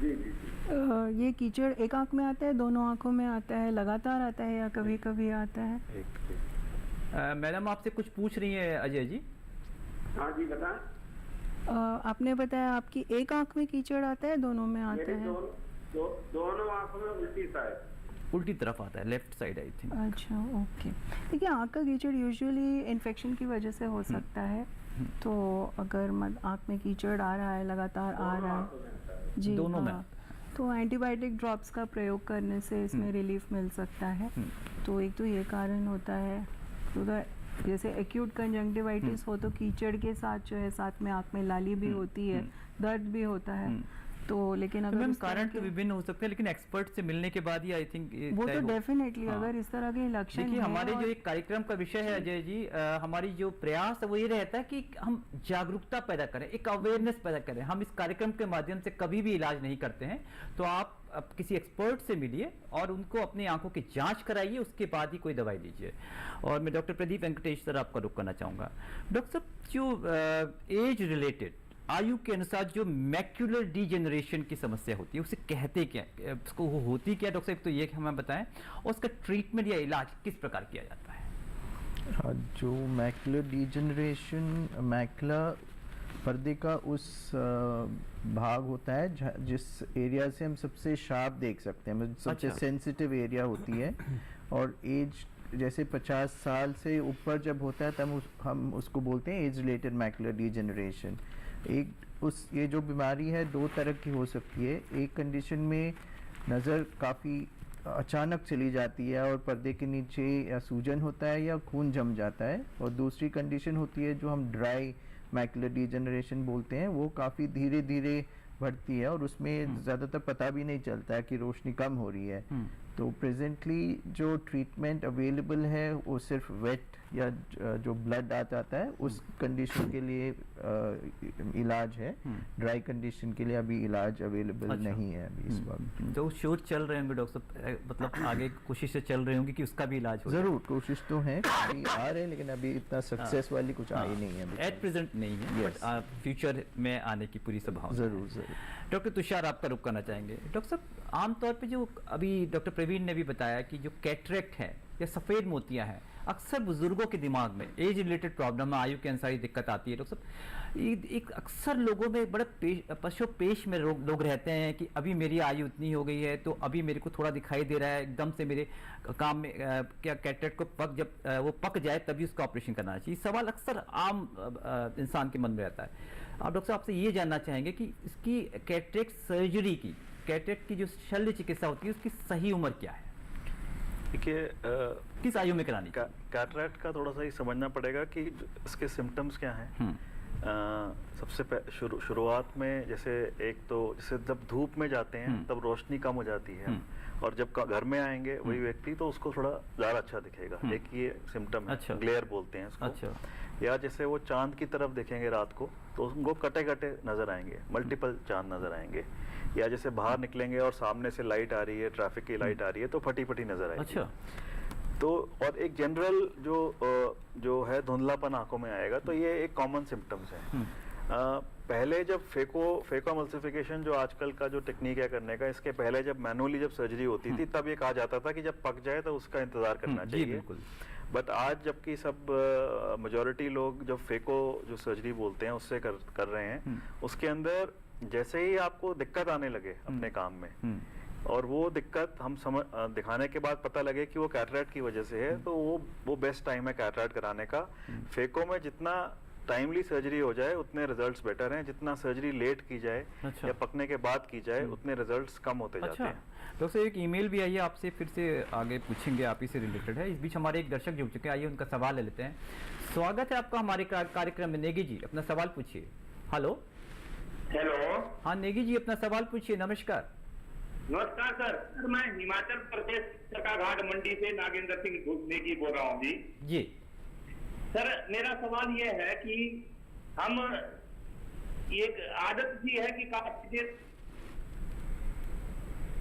जी। ये कीचड़ एक आंख में आता है, दोनों आंखों में आता है, लगातार आता है या कभी कभी आता है? मैडम आपसे कुछ पूछ रही है अजय जी। हाँ जी, बताएं। आपने बताया आपकी एक आंख में कीचड़ आता है, दोनों में आता है? दोनों आंखों में उल्टी शायद उल्टी तरफ आता है, लेफ्ट साइड आई थिंक। अच्छा, ओके। देखिए, आँख का कीचड़ यूजुअली इन्फेक्शन की वजह से हो सकता है। तो अगर आँख में कीचड़ आ रहा है, लगातार आ रहा है जी, दोनों में, तो एंटीबायोटिक ड्रॉप्स का प्रयोग करने से इसमें रिलीफ मिल सकता है। तो एक तो ये कारण होता है। तो जैसे एक्यूट कंजंक्टिवाइटिस हो तो कीचड़ के साथ जो है साथ में आँख में लाली भी होती है, दर्द भी होता है। तो लेकिन अगर कारण तो विभिन्न हो सकते हैं, लेकिन एक्सपर्ट से मिलने के बाद ही आई थिंक वो तो डेफिनेटली अगर इस तरह के लक्षण देखिए, हमारे जो एक कार्यक्रम का विषय है अजय जी, हमारी जो प्रयास है वो ये रहता है कि हम जागरूकता पैदा करें, एक अवेयरनेस पैदा करें। हम इस कार्यक्रम के माध्यम से कभी भी इलाज नहीं करते हैं। तो आप किसी एक्सपर्ट से मिलिए और उनको अपनी आंखों की जांच कराइए, उसके बाद ही कोई दवाई लीजिए। और मैं डॉक्टर प्रदीप वेंकटेश सर आपका रुख करना चाहूँगा। डॉक्टर साहब, जो एज रिलेटेड आयु के अनुसार जो मैक्यूलर डीजेनरेशन की समस्या होती है उसे कहते क्या, उसको वो होती क्या डॉक्टर साहब, तो ये हमें बताएं, और उसका ट्रीटमेंट या इलाज किस प्रकार किया जाता है? जो मैक्यूलर डीजेनरेशन, मैक्यूला पर्दे का उस भाग होता है जिस एरिया से हम सबसे शार्प देख सकते हैं, मतलब सबसे सेंसिटिव एरिया होती है। और एज जैसे 50 साल से ऊपर जब होता है तब हम उसको बोलते हैं एज रिलेटेड मैक्यूलर डीजेनरेशन। ये जो बीमारी है 2 तरह की हो सकती है। एक कंडीशन में नज़र काफ़ी अचानक चली जाती है और पर्दे के नीचे या सूजन होता है या खून जम जाता है। और दूसरी कंडीशन होती है जो हम ड्राई मैक्यूलर डीजेनरेशन बोलते हैं, वो काफ़ी धीरे धीरे बढ़ती है और उसमें ज़्यादातर पता भी नहीं चलता है कि रोशनी कम हो रही है। तो प्रेजेंटली जो ट्रीटमेंट अवेलेबल है वो सिर्फ वेट या जो ब्लड आ जाता है उस कंडीशन के लिए इलाज है। ड्राई कंडीशन के लिए अभी इलाज अवेलेबल नहीं है अभी इस वक्त। तो शोध चल रहे होंगे डॉक्टर साहब, मतलब आगे कोशिशें चल रही होंगी कि उसका भी इलाज हो? जरूर कोशिश तो है, अभी आ रहे हैं लेकिन अभी इतना सक्सेस वाली कुछ आई नहीं है एट प्रेजेंट नहीं है, बट फ्यूचर में आने की पूरी संभावना। जरूर जरूर। डॉक्टर तुषार, आपका रुख करना चाहेंगे। डॉक्टर साहब, आमतौर पे जो अभी डॉक्टर प्रवीण ने भी बताया कि जो कैटरेक्ट है या सफ़ेद मोतियां हैं, अक्सर बुजुर्गों के दिमाग में एज रिलेटेड प्रॉब्लम, आयु के अनुसार दिक्कत आती है। डॉक्टर साहब, एक अक्सर लोगों में बड़े पेश में लोग रहते हैं कि अभी मेरी आयु इतनी हो गई है तो अभी मेरे को थोड़ा दिखाई दे रहा है, एकदम से मेरे काम में क्या कैटरेक्ट को जब वो पक जाए तभी उसका ऑपरेशन करना चाहिए। सवाल अक्सर आम इंसान के मन में रहता है। आप डॉक्टर साहब आपसे ये जानना चाहेंगे कि इसकी कैटरेक्ट सर्जरी की, कैटरेक्ट की जो शल्य चिकित्सा होती है उसकी सही उम्र क्या है? देखिए, किस आयु में करानी? कैटरेक्ट का थोड़ा सा ही समझना पड़ेगा कि इसके सिम्टम्स क्या हैं। सबसे शुरुआत में जैसे जैसे जब धूप में जाते हैं तब रोशनी कम हो जाती है, और जब घर में आएंगे वही व्यक्ति तो उसको थोड़ा ज़्यादा अच्छा दिखेगा। एक ये सिम्टम है, अच्छा। ग्लेयर बोलते हैं इसको। अच्छा। या जैसे वो चांद की तरफ देखेंगे रात को तो उनको कटे कटे नजर आएंगे, मल्टीपल चांद नजर आएंगे। या जैसे बाहर निकलेंगे और सामने से लाइट आ रही है, ट्रैफिक की लाइट आ रही है, तो फटी फटी नजर आएगी। अच्छा। तो और एक जनरल जो है धुंधलापन आंखों में आएगा, तो ये एक कॉमन सिम्टम्स है। पहले जब फेको एमल्सिफिकेशन जो आजकल का जो टेक्निक है करने का, इसके पहले जब मैनुअली जब सर्जरी होती थी तब ये कहा जाता था कि जब पक जाए तो उसका इंतजार करना चाहिए। बट आज जबकि सब मेजॉरिटी लोग जब फेको जो सर्जरी बोलते हैं उससे कर रहे हैं, उसके अंदर जैसे ही आपको दिक्कत आने लगे अपने काम में और वो दिक्कत हम दिखाने के बाद पता लगे कि वो कैटरेक्ट की वजह से है, तो वो बेस्ट टाइम है कैटरेक्ट कराने का। फेको में जितना टाइमली सर्जरी हो जाए उतने रिजल्ट्स बेटर हैं, जितना सर्जरी लेट की जाए या पकने के बाद की जाए उतने रिजल्ट्स कम होते जाते हैं। डॉक्टर एक ईमेल भी आई है, आपसे फिर से आगे पूछेंगे, आप ही से रिलेटेड है। इस बीच हमारे एक दर्शक जुड़ चुके हैं, आइए उनका सवाल ले लेते हैं। स्वागत है आपका हमारे कार्यक्रम में। नेगी जी, अपना सवाल पूछिए। हेलो। हाँ नेगी जी, अपना सवाल पूछिए। नमस्कार। नमस्कार सर, मैं हिमाचल प्रदेश सरकाघाट मंडी से नागेंद्र सिंह नेगी बोल रहा हूँ जी। सर मेरा सवाल ये है कि हम एक आदत सी है कि काफी देर,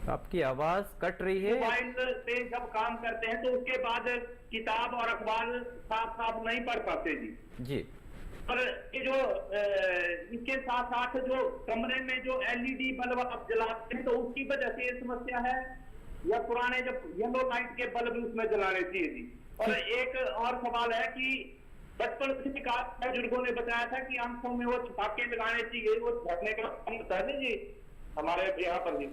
आपकी आवाज कट रही है। मोबाइल से जब काम करते हैं तो उसके बाद किताब और अखबार साफ साफ नहीं पढ़ पाते जी। और ये जो इसके साथ साथ जो कमरे में जो एलईडी बल्ब आप जलाते हैं तो उसकी वजह से ये समस्या है, या पुराने जब येलो लाइट के बल्ब उसमें जलाने चाहिए जी। और एक और सवाल है कि बचपन से बुजुर्गों ने बताया था कि आंखों में वो छपाके लगाने चाहिए, वो झड़ने का हम बताते जी हमारे यहाँ पर भी।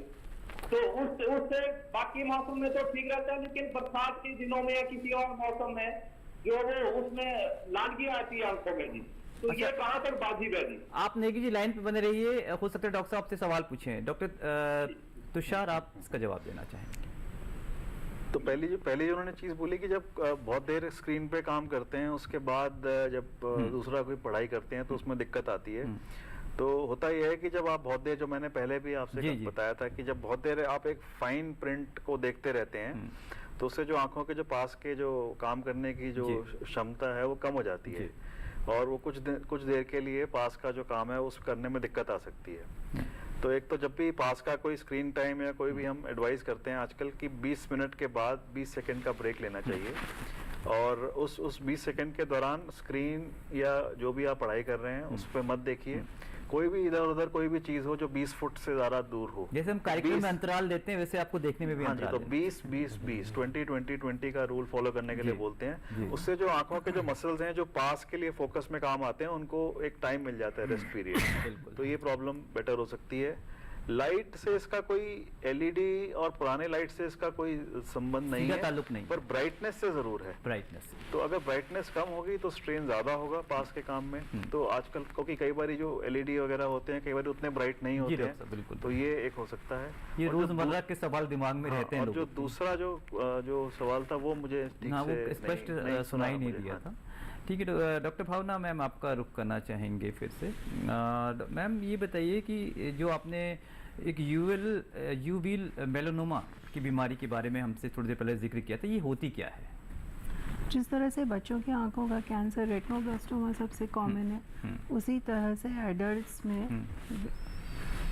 तो उससे बाकी मौसम में तो ठीक रहता है, लेकिन बरसात के दिनों में या किसी और मौसम में जो वो उसमें लालगी आती है आंखों में जी। तो ये कहाँ तक बाधित है जी? आप नेगी जी लाइन पे बने रहिए, हो सकता है डॉक्टर साहब से सवाल पूछें। डॉक्टर तुषार, आप इसका जवाब देना चाहेंगे? तो पहली जो उन्होंने चीज़ बोली कि जब बहुत देर स्क्रीन पे काम करते हैं उसके बाद जब दूसरा कोई पढ़ाई करते हैं तो उसमें दिक्कत आती है। तो होता यह है कि जब आप बहुत देर, जो मैंने पहले भी आपसे बताया था कि जब बहुत देर आप एक फाइन प्रिंट को देखते रहते हैं तो उससे जो आंखों के जो पास के जो काम करने की जो क्षमता है वो कम हो जाती है, और वो कुछ देर के लिए पास का जो काम है उस करने में दिक्कत आ सकती है। तो एक तो जब भी पास का कोई स्क्रीन टाइम या कोई भी हम एडवाइस करते हैं आजकल कि 20 मिनट के बाद 20 सेकंड का ब्रेक लेना चाहिए, और उस 20 सेकंड के दौरान स्क्रीन या जो भी आप पढ़ाई कर रहे हैं उस पर मत देखिए। कोई भी इधर उधर कोई भी चीज हो जो 20 फुट से ज्यादा दूर हो, जैसे हम कार्यक्रम में अंतराल देते हैं वैसे आपको देखने में भी अंतराल। तो 20-20-20-20 का रूल फॉलो करने के लिए बोलते हैं। उससे जो आंखों के जो मसल्स हैं जो पास के लिए फोकस में काम आते हैं उनको एक टाइम मिल जाता है, रेस्ट पीरियड। तो ये प्रॉब्लम बेटर हो सकती है। लाइट से इसका कोई एलईडी और पुराने लाइट से इसका कोई संबंध नहीं है, ताल्लुक नहीं, पर ब्राइटनेस से जरूर है। ब्राइटनेस, तो अगर ब्राइटनेस कम होगी तो स्ट्रेन ज्यादा होगा पास के काम में। तो आजकल क्योंकि कई बार जो एलईडी वगैरह होते हैं कई बार उतने ब्राइट नहीं होते हैं, बिल्कुल। तो ये एक हो सकता है। ये रोजमर्रा के सवाल दिमाग में रहते हैं। और जो दूसरा जो सवाल था वो मुझे ठीक से स्पष्ट सुनाई नहीं दिया था। ठीक है डॉक्टर भावना मैम, आपका रुख करना चाहेंगे फिर से। मैम ये बताइए कि जो आपने एक यूवील मेलानोमा की बीमारी के बारे में हमसे थोड़ी देर पहले जिक्र किया था, ये होती क्या है? जिस तरह से बच्चों की आंखों का कैंसर रेटिनोब्लास्टोमा सबसे कॉमन है, उसी तरह से एडल्ट्स में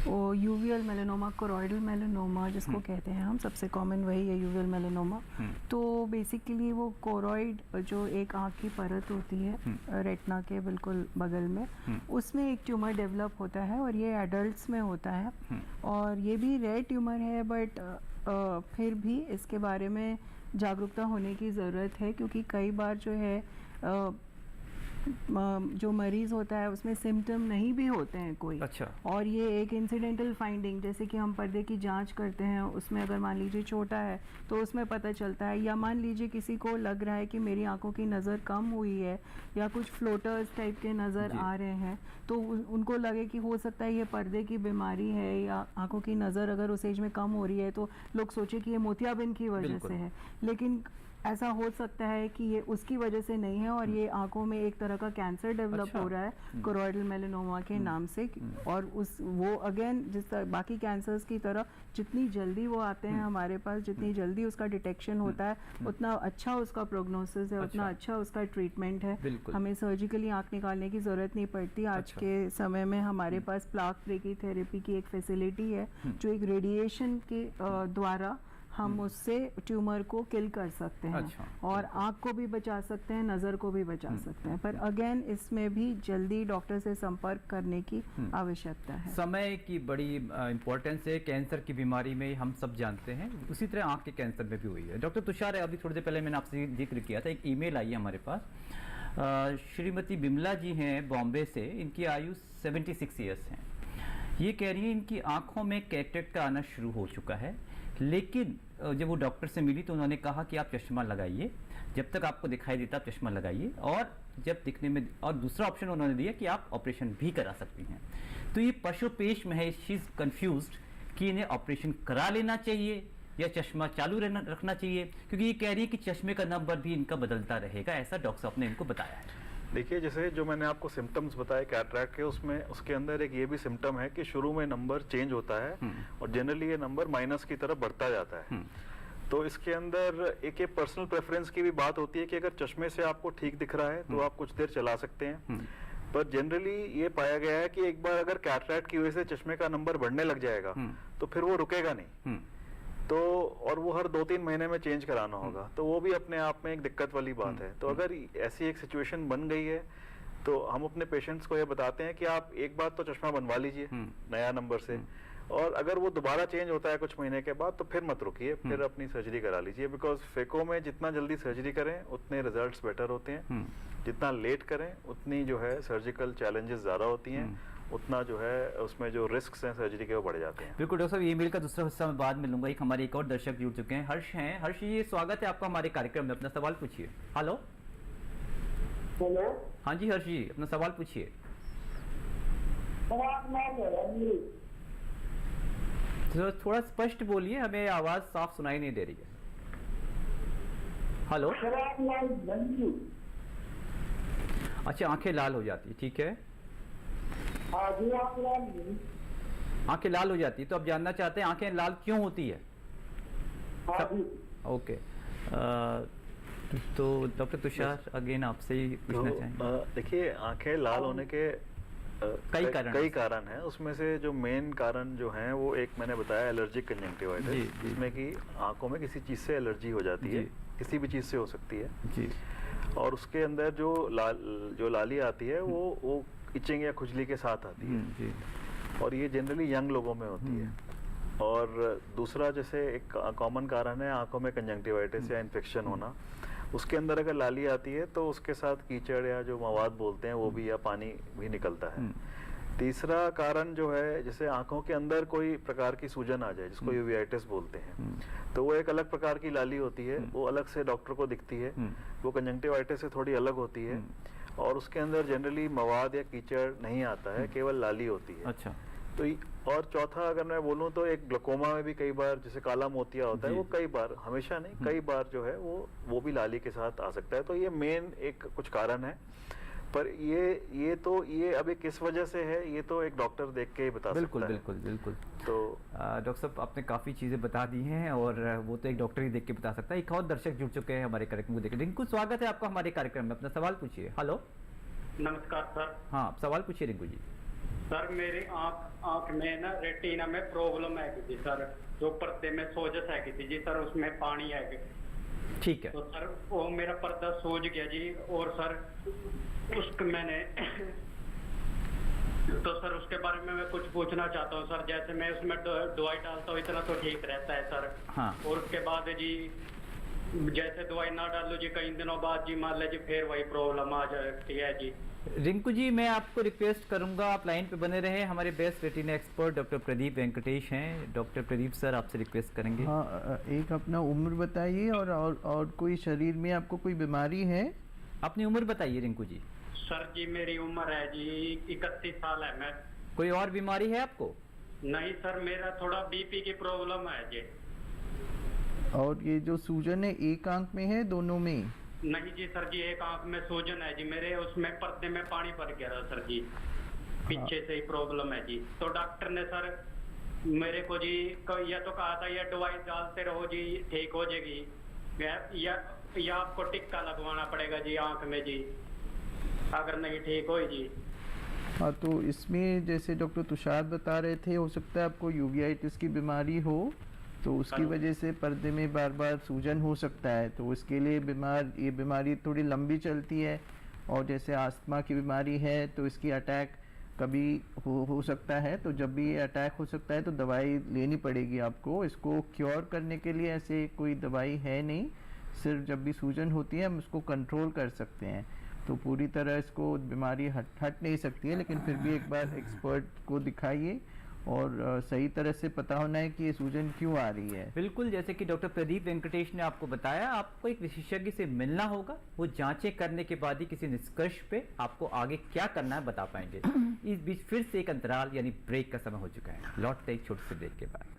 वो यूवियल मेलानोमा, कोरॉइडल मेलानोमा जिसको कहते हैं हम, सबसे कॉमन वही है यूवियल मेलानोमा। तो बेसिकली वो कोरॉइड जो एक आँख की परत होती है रेटिना के बिल्कुल बगल में, उसमें एक ट्यूमर डेवलप होता है और ये एडल्ट्स में होता है। और ये भी रेयर ट्यूमर है, बट फिर भी इसके बारे में जागरूकता होने की ज़रूरत है, क्योंकि कई बार जो है जो मरीज़ होता है उसमें सिम्टम नहीं भी होते हैं कोई। अच्छा। और ये एक इंसिडेंटल फाइंडिंग, जैसे कि हम पर्दे की जांच करते हैं, उसमें अगर मान लीजिए छोटा है तो उसमें पता चलता है, या मान लीजिए किसी को लग रहा है कि मेरी आंखों की नज़र कम हुई है या कुछ फ्लोटर्स टाइप के नज़र आ रहे हैं, तो उनको लगे कि हो सकता है ये पर्दे की बीमारी है, या आंखों की नज़र अगर उस एज में कम हो रही है तो लोग सोचे कि ये मोतियाबिंद की वजह से है, लेकिन ऐसा हो सकता है कि ये उसकी वजह से नहीं है और ये आंखों में एक तरह का कैंसर डेवलप हो रहा है कोरॉइडल मेलानोमा के नाम से। और वो अगेन जिस तरह बाकी कैंसर्स की तरह जितनी जल्दी वो आते हैं हमारे पास, जितनी जल्दी उसका डिटेक्शन होता है, उतना अच्छा उसका प्रोग्नोसिस है, उतना अच्छा उसका ट्रीटमेंट है। हमें सर्जिकली आंख निकालने की ज़रूरत नहीं पड़ती। आज के समय में हमारे पास प्लाक ब्रेकीथेरेपी की एक फैसिलिटी है, जो एक रेडिएशन के द्वारा हम उससे ट्यूमर को किल कर सकते हैं। और आँख को भी बचा सकते हैं, नज़र को भी बचा सकते हैं। पर अगेन इसमें भी जल्दी डॉक्टर से संपर्क करने की आवश्यकता है। समय की बड़ी इम्पोर्टेंस है कैंसर की बीमारी में, हम सब जानते हैं। उसी तरह आँख के कैंसर में भी हुई है। डॉक्टर तुषार, अभी थोड़ी देर पहले मैंने आपसे जिक्र किया था, एक ईमेल आई है हमारे पास। श्रीमती बिमला जी हैं बॉम्बे से, इनकी आयु 76 ईयर्स है। ये कह रही है इनकी आँखों में कैटरेक्ट का आना शुरू हो चुका है, लेकिन जब वो डॉक्टर से मिली तो उन्होंने कहा कि आप चश्मा लगाइए, जब तक आपको दिखाई देता आप चश्मा लगाइए, और जब दिखने में, और दूसरा ऑप्शन उन्होंने दिया कि आप ऑपरेशन भी करा सकती हैं। तो ये पशुपेश में है, शी इज कंफ्यूज्ड कि इन्हें ऑपरेशन करा लेना चाहिए या चश्मा चालू रखना चाहिए, क्योंकि ये कह रही है कि चश्मे का नंबर भी इनका बदलता रहेगा, ऐसा डॉक्टर साहब ने इनको बताया है। देखिए, जैसे जो मैंने आपको सिम्टम्स बताए कैटरैक्ट के, उसमें उसके अंदर एक ये भी सिम्टम है कि शुरू में नंबर चेंज होता है और जनरली ये नंबर माइनस की तरफ बढ़ता जाता है। तो इसके अंदर एक ये पर्सनल प्रेफरेंस की भी बात होती है कि अगर चश्मे से आपको ठीक दिख रहा है तो आप कुछ देर चला सकते हैं, पर जनरली ये पाया गया है कि एक बार अगर कैटरैक्ट की वजह से चश्मे का नंबर बढ़ने लग जाएगा तो फिर वो रुकेगा नहीं। तो और वो हर 2-3 महीने में चेंज कराना होगा, तो वो भी अपने आप में एक दिक्कत वाली बात है। तो अगर ऐसी एक सिचुएशन बन गई है तो हम अपने पेशेंट्स को ये बताते हैं कि आप एक बार तो चश्मा बनवा लीजिए नया नंबर से, और अगर वो दोबारा चेंज होता है कुछ महीने के बाद तो फिर मत रुकिए, फिर अपनी सर्जरी करा लीजिए। बिकॉज फेको में जितना जल्दी सर्जरी करें उतने रिजल्ट्स बेटर होते हैं, जितना लेट करें उतनी जो है सर्जिकल चैलेंजेस ज़्यादा होती हैं, उतना जो है उसमें जो रिस्क हैं सर्जरी के वो बढ़ जाते हैं। बिल्कुल डॉक्टर साहब, ईमेल का दूसरा हिस्सा मैं बाद में लूंगा। एक हमारे एक और दर्शक जुड़ चुके हैं, हर्ष हैं। हर्ष जी, स्वागत है आपका हमारे कार्यक्रम में, अपना सवाल पूछिए। हेलो। हाँ जी हर्ष जी, अपना सवाल पूछिए। तो थोड़ा स्पष्ट बोलिए, हमें आवाज साफ सुनाई नहीं दे रही है। हेलो। अच्छा, आंखें लाल हो जाती, ठीक है। आंखें लाल हो जाती, तो आप जानना चाहते हैं आंखें लाल क्यों होती है? ओके। तो डॉक्टर तुषार अगेन आपसे ही पूछना चाहेंगे। देखिए, आंखें लाल होने के कई कारण हैं। उसमें से जो मेन कारण जो हैं वो एक मैंने बताया एलर्जिक कंजंक्टिवाइटिस, जिसमें कि आंखों में किसी चीज़ से एलर्जी हो जाती है, किसी भी चीज़ से हो सकती है जी। और उसके अंदर जो लाली आती है वो इचिंग या खुजली के साथ आती है जी। और ये जनरली यंग लोगों में होती है। और दूसरा जैसे एक कॉमन कारण है आंखों में कंजंक्टिवाइटिस या इन्फेक्शन होना, उसके अंदर अगर लाली आती है तो उसके साथ कीचड़ या जो मवाद बोलते हैं वो भी, या पानी भी निकलता है। तीसरा कारण जो है, जैसे आंखों के अंदर कोई प्रकार की सूजन आ जाए, जिसको यूवियाइटिस बोलते हैं, तो वो एक अलग प्रकार की लाली होती है, वो अलग से डॉक्टर को दिखती है, वो कंजंक्टिवाइटिस से थोड़ी अलग होती है, और उसके अंदर जनरली मवाद या कीचड़ नहीं आता है, केवल लाली होती है। अच्छा। तो और चौथा अगर मैं बोलूं तो एक ग्लूकोमा में भी कई बार, जैसे काला मोतिया होता है, वो कई बार, हमेशा नहीं, कई बार जो है वो भी लाली के साथ आ सकता है। तो ये मेन एक कुछ कारण है। पर ये अभी किस वजह से है, ये तो एक डॉक्टर देख के ही बता सकता है। बिल्कुल। तो डॉक्टर साहब आपने काफ़ी चीज़ें बता दी हैं और वो तो एक डॉक्टर ही देख के बता सकता है। एक और दर्शक जुड़ चुके हैं हमारे कार्यक्रम को देखकर। रिंकू, स्वागत है आपका हमारे कार्यक्रम में, अपना सवाल पूछिए। हेलो, नमस्कार सर। हाँ, आप सवाल पूछिए रिंकू जी। सर मेरी आंख में ना रेटिना में प्रॉब्लम है कि सर, जो पर्दे में सोजस है कि जी सर, उसमें पानी है कि। ठीक है। तो सर वो मेरा पर्दा सूज गया जी, और सर उसको मैंने तो सर उसके बारे में मैं कुछ पूछना चाहता हूँ सर। जैसे मैं उसमें दवाई डालता हूँ इतना तो ठीक रहता है सर। हाँ। और उसके बाद जी जैसे दवाई ना डालो जी, कई दिनों बाद जी मान लीजिए फिर वही प्रॉब्लम आ जाती है जी। रिंकू जी, मैं आपको रिक्वेस्ट करूंगा आप लाइन पे बने रहे। हमारे best retina expert doctor Pradeep Venkatesh हैं। डॉक्टर प्रदीप सर आपसे रिक्वेस्ट करेंगे। हाँ, एक अपना उम्र बताइए और कोई शरीर में आपको कोई बीमारी है? अपनी उम्र बताइए रिंकू जी। सर जी मेरी उम्र है जी 31 साल है। मैं कोई और बीमारी है आपको? नहीं सर, मेरा थोड़ा बीपी की प्रॉब्लम है जी। और ये जो सूजन है एक आंख में है, दोनों में? नहीं जी सर जी, एक आंख में सूजन है जी मेरे, उसमें पर्दे में पानी भर गया था सर जी, पीछे से ही प्रॉब्लम है जी। तो डॉक्टर ने सर मेरे को जी या तो कहा था या दवाई डालते रहो जी ठीक हो जाएगी, या आपको टिक्का लगवाना पड़ेगा जी आंख में जी, अगर नहीं ठीक हो जी। हाँ, तो इसमें जैसे डॉक्टर तुषार बता रहे थे, हो सकता है आपको यूवियाइटिस की बीमारी हो, तो उसकी वजह से पर्दे में बार बार सूजन हो सकता है। तो उसके लिए ये बीमारी थोड़ी लंबी चलती है। और जैसे आस्थमा की बीमारी है तो इसकी अटैक कभी हो सकता है। तो जब भी ये अटैक हो सकता है तो दवाई लेनी पड़ेगी आपको। इसको क्योर करने के लिए ऐसे कोई दवाई है नहीं, सिर्फ जब भी सूजन होती है हम उसको कंट्रोल कर सकते हैं। तो पूरी तरह इसको बीमारी हट नहीं सकती है, लेकिन फिर भी एक बार एक्सपर्ट को दिखाइए और सही तरह से पता होना है कि ये सूजन क्यों आ रही है। बिल्कुल, जैसे कि डॉक्टर प्रदीप वेंकटेश ने आपको बताया, आपको एक विशेषज्ञ से मिलना होगा। वो जांचें करने के बाद ही किसी निष्कर्ष पे आपको आगे क्या करना है बता पाएंगे। इस बीच फिर से एक अंतराल यानी ब्रेक का समय हो चुका है। लौटते एक छोटे से ब्रेक के बाद।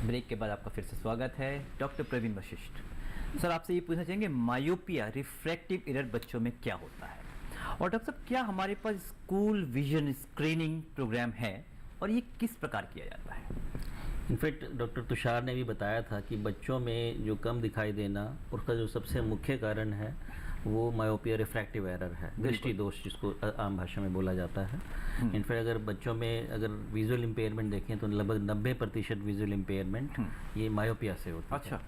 ब्रेक के बाद आपका फिर से स्वागत है। डॉक्टर प्रवीण वशिष्ठ सर, आपसे ये पूछना चाहेंगे, मायोपिया रिफ्रैक्टिव एरर बच्चों में क्या होता है? और डॉक्टर साहब, क्या हमारे पास स्कूल विजन स्क्रीनिंग प्रोग्राम है और ये किस प्रकार किया जाता है? इनफैक्ट डॉक्टर तुषार ने भी बताया था कि बच्चों में जो कम दिखाई देना, उसका जो सबसे मुख्य कारण है वो मायोपिया रिफ्रैक्टिव एरर है, दृष्टि दोष जिसको आम भाषा में बोला जाता है। इनफैक्ट अगर बच्चों में अगर विजुअल इम्पेयरमेंट देखें तो लगभग 90% विजुअल इम्पेयरमेंट ये मायोपिया से होता है। अच्छा,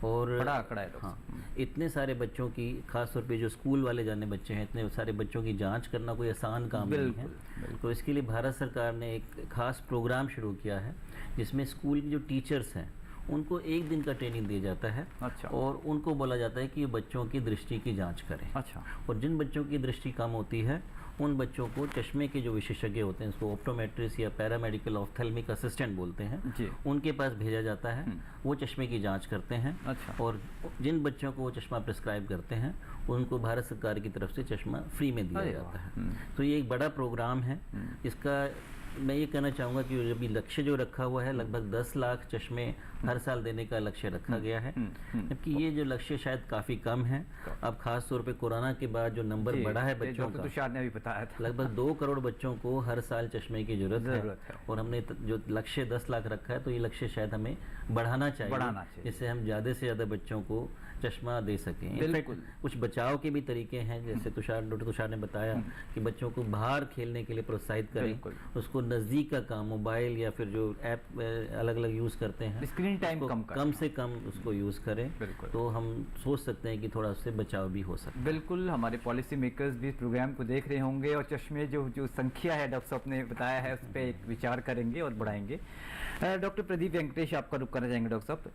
और बड़ा आंकड़ा है। हाँ, इतने सारे बच्चों की, खासतौर पे जो स्कूल वाले जाने बच्चे हैं, इतने सारे बच्चों की जांच करना कोई आसान काम नहीं है। तो इसके लिए भारत सरकार ने एक खास प्रोग्राम शुरू किया है जिसमें स्कूल के जो टीचर्स हैं उनको एक दिन का ट्रेनिंग दिया जाता है। अच्छा। और उनको बोला जाता है कि बच्चों की दृष्टि की जांच करें। अच्छा। और जिन बच्चों की दृष्टि कम होती है उन बच्चों को चश्मे के जो विशेषज्ञ होते हैं, उसको ऑप्टोमेट्रिस्ट या पैरामेडिकल ऑफ्थेल्मिक असिस्टेंट बोलते हैं जी, उनके पास भेजा जाता है। वो चश्मे की जांच करते हैं। अच्छा। और जिन बच्चों को वो चश्मा प्रिस्क्राइब करते हैं उनको भारत सरकार की तरफ से चश्मा फ्री में दिया जाता है। तो ये एक बड़ा प्रोग्राम है। इसका मैं ये कहना चाहूँगा कि अभी लक्ष्य जो रखा हुआ है लगभग 10 लाख चश्मे हर साल देने का लक्ष्य रखा गया है, जबकि ये जो लक्ष्य शायद काफ़ी कम है। अब खास तौर पे कोरोना के बाद जो नंबर बढ़ा है बच्चों का, तुषार ने भी बताया था, लगभग 2 करोड़ बच्चों को हर साल चश्मे की जरूरत है। और हमने जो लक्ष्य 10 लाख रखा है, तो ये लक्ष्य शायद हमें बढ़ाना चाहिए, जिससे हम ज़्यादा से ज़्यादा बच्चों को चश्मा दे सकें। इनफैक्ट कुछ बचाव के भी तरीके हैं, जैसे डॉक्टर तुषार ने बताया कि बच्चों को बाहर खेलने के लिए प्रोत्साहित करें, उसको नज़दीक का काम, मोबाइल या फिर जो ऐप अलग अलग यूज़ करते हैं, स्क्रीन टाइम कम से कम उसको यूज़ करें, तो हम सोच सकते हैं कि थोड़ा उससे बचाव भी हो सकता है। बिल्कुल, हमारे पॉलिसी मेकर्स भी प्रोग्राम को देख रहे होंगे और चश्मे जो संख्या है डॉक्टर साहब ने बताया है उस पर एक विचार करेंगे और बढ़ाएंगे। डॉक्टर प्रदीप वेंकटेश, आपका रुख करना चाहेंगे डॉक्टर साहब।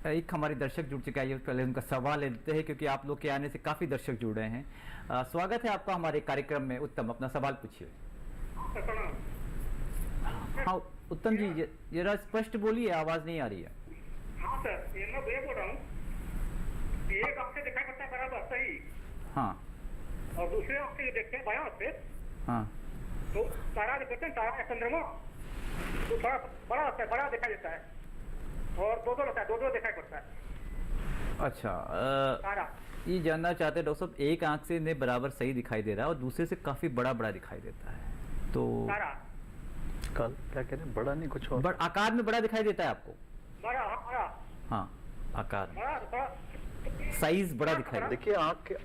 एक हमारे दर्शक जुड़ चुका है, पहले उनका सवाल लेते हैं क्योंकि आप लोग के आने से काफ़ी दर्शक जुड़ रहे हैं। स्वागत है आपका हमारे कार्यक्रम में। उत्तम, अपना सवाल पूछिए। हाँ उत्तम जी, जरा स्पष्ट बोलिए, आवाज़ नहीं आ रही है। हाँ सर, ये मैं बोल रहा हूँ, एक अक्षर दिखाई पड़ता है बराबर सही, हाँ, और दूसरे अक्षर देखते हैं बायां से, हाँ, तो तारा देखते हैं, तारा का चंद्रमा तो थोड़ा बड़ा होता है, बड़ा दिखाई देता है, और दो लगता है, दो दिखाई पड़ता है। अच्छा, तारा ये जानना चाहते हैं डॉक्टर साहब, एक आंख से इन्हें बराबर सही दिखाई दे रहा है और दूसरे से काफ़ी बड़ा बड़ा दिखाई देता है, तो तारा क्या कह रहे हैं? बड़ा नहीं, कुछ और आकार में बड़ा दिखाई देता है आपको? बड़ा, हाँ, आकार बड़ा, साइज बड़ा दिखाई देता है। देखिए,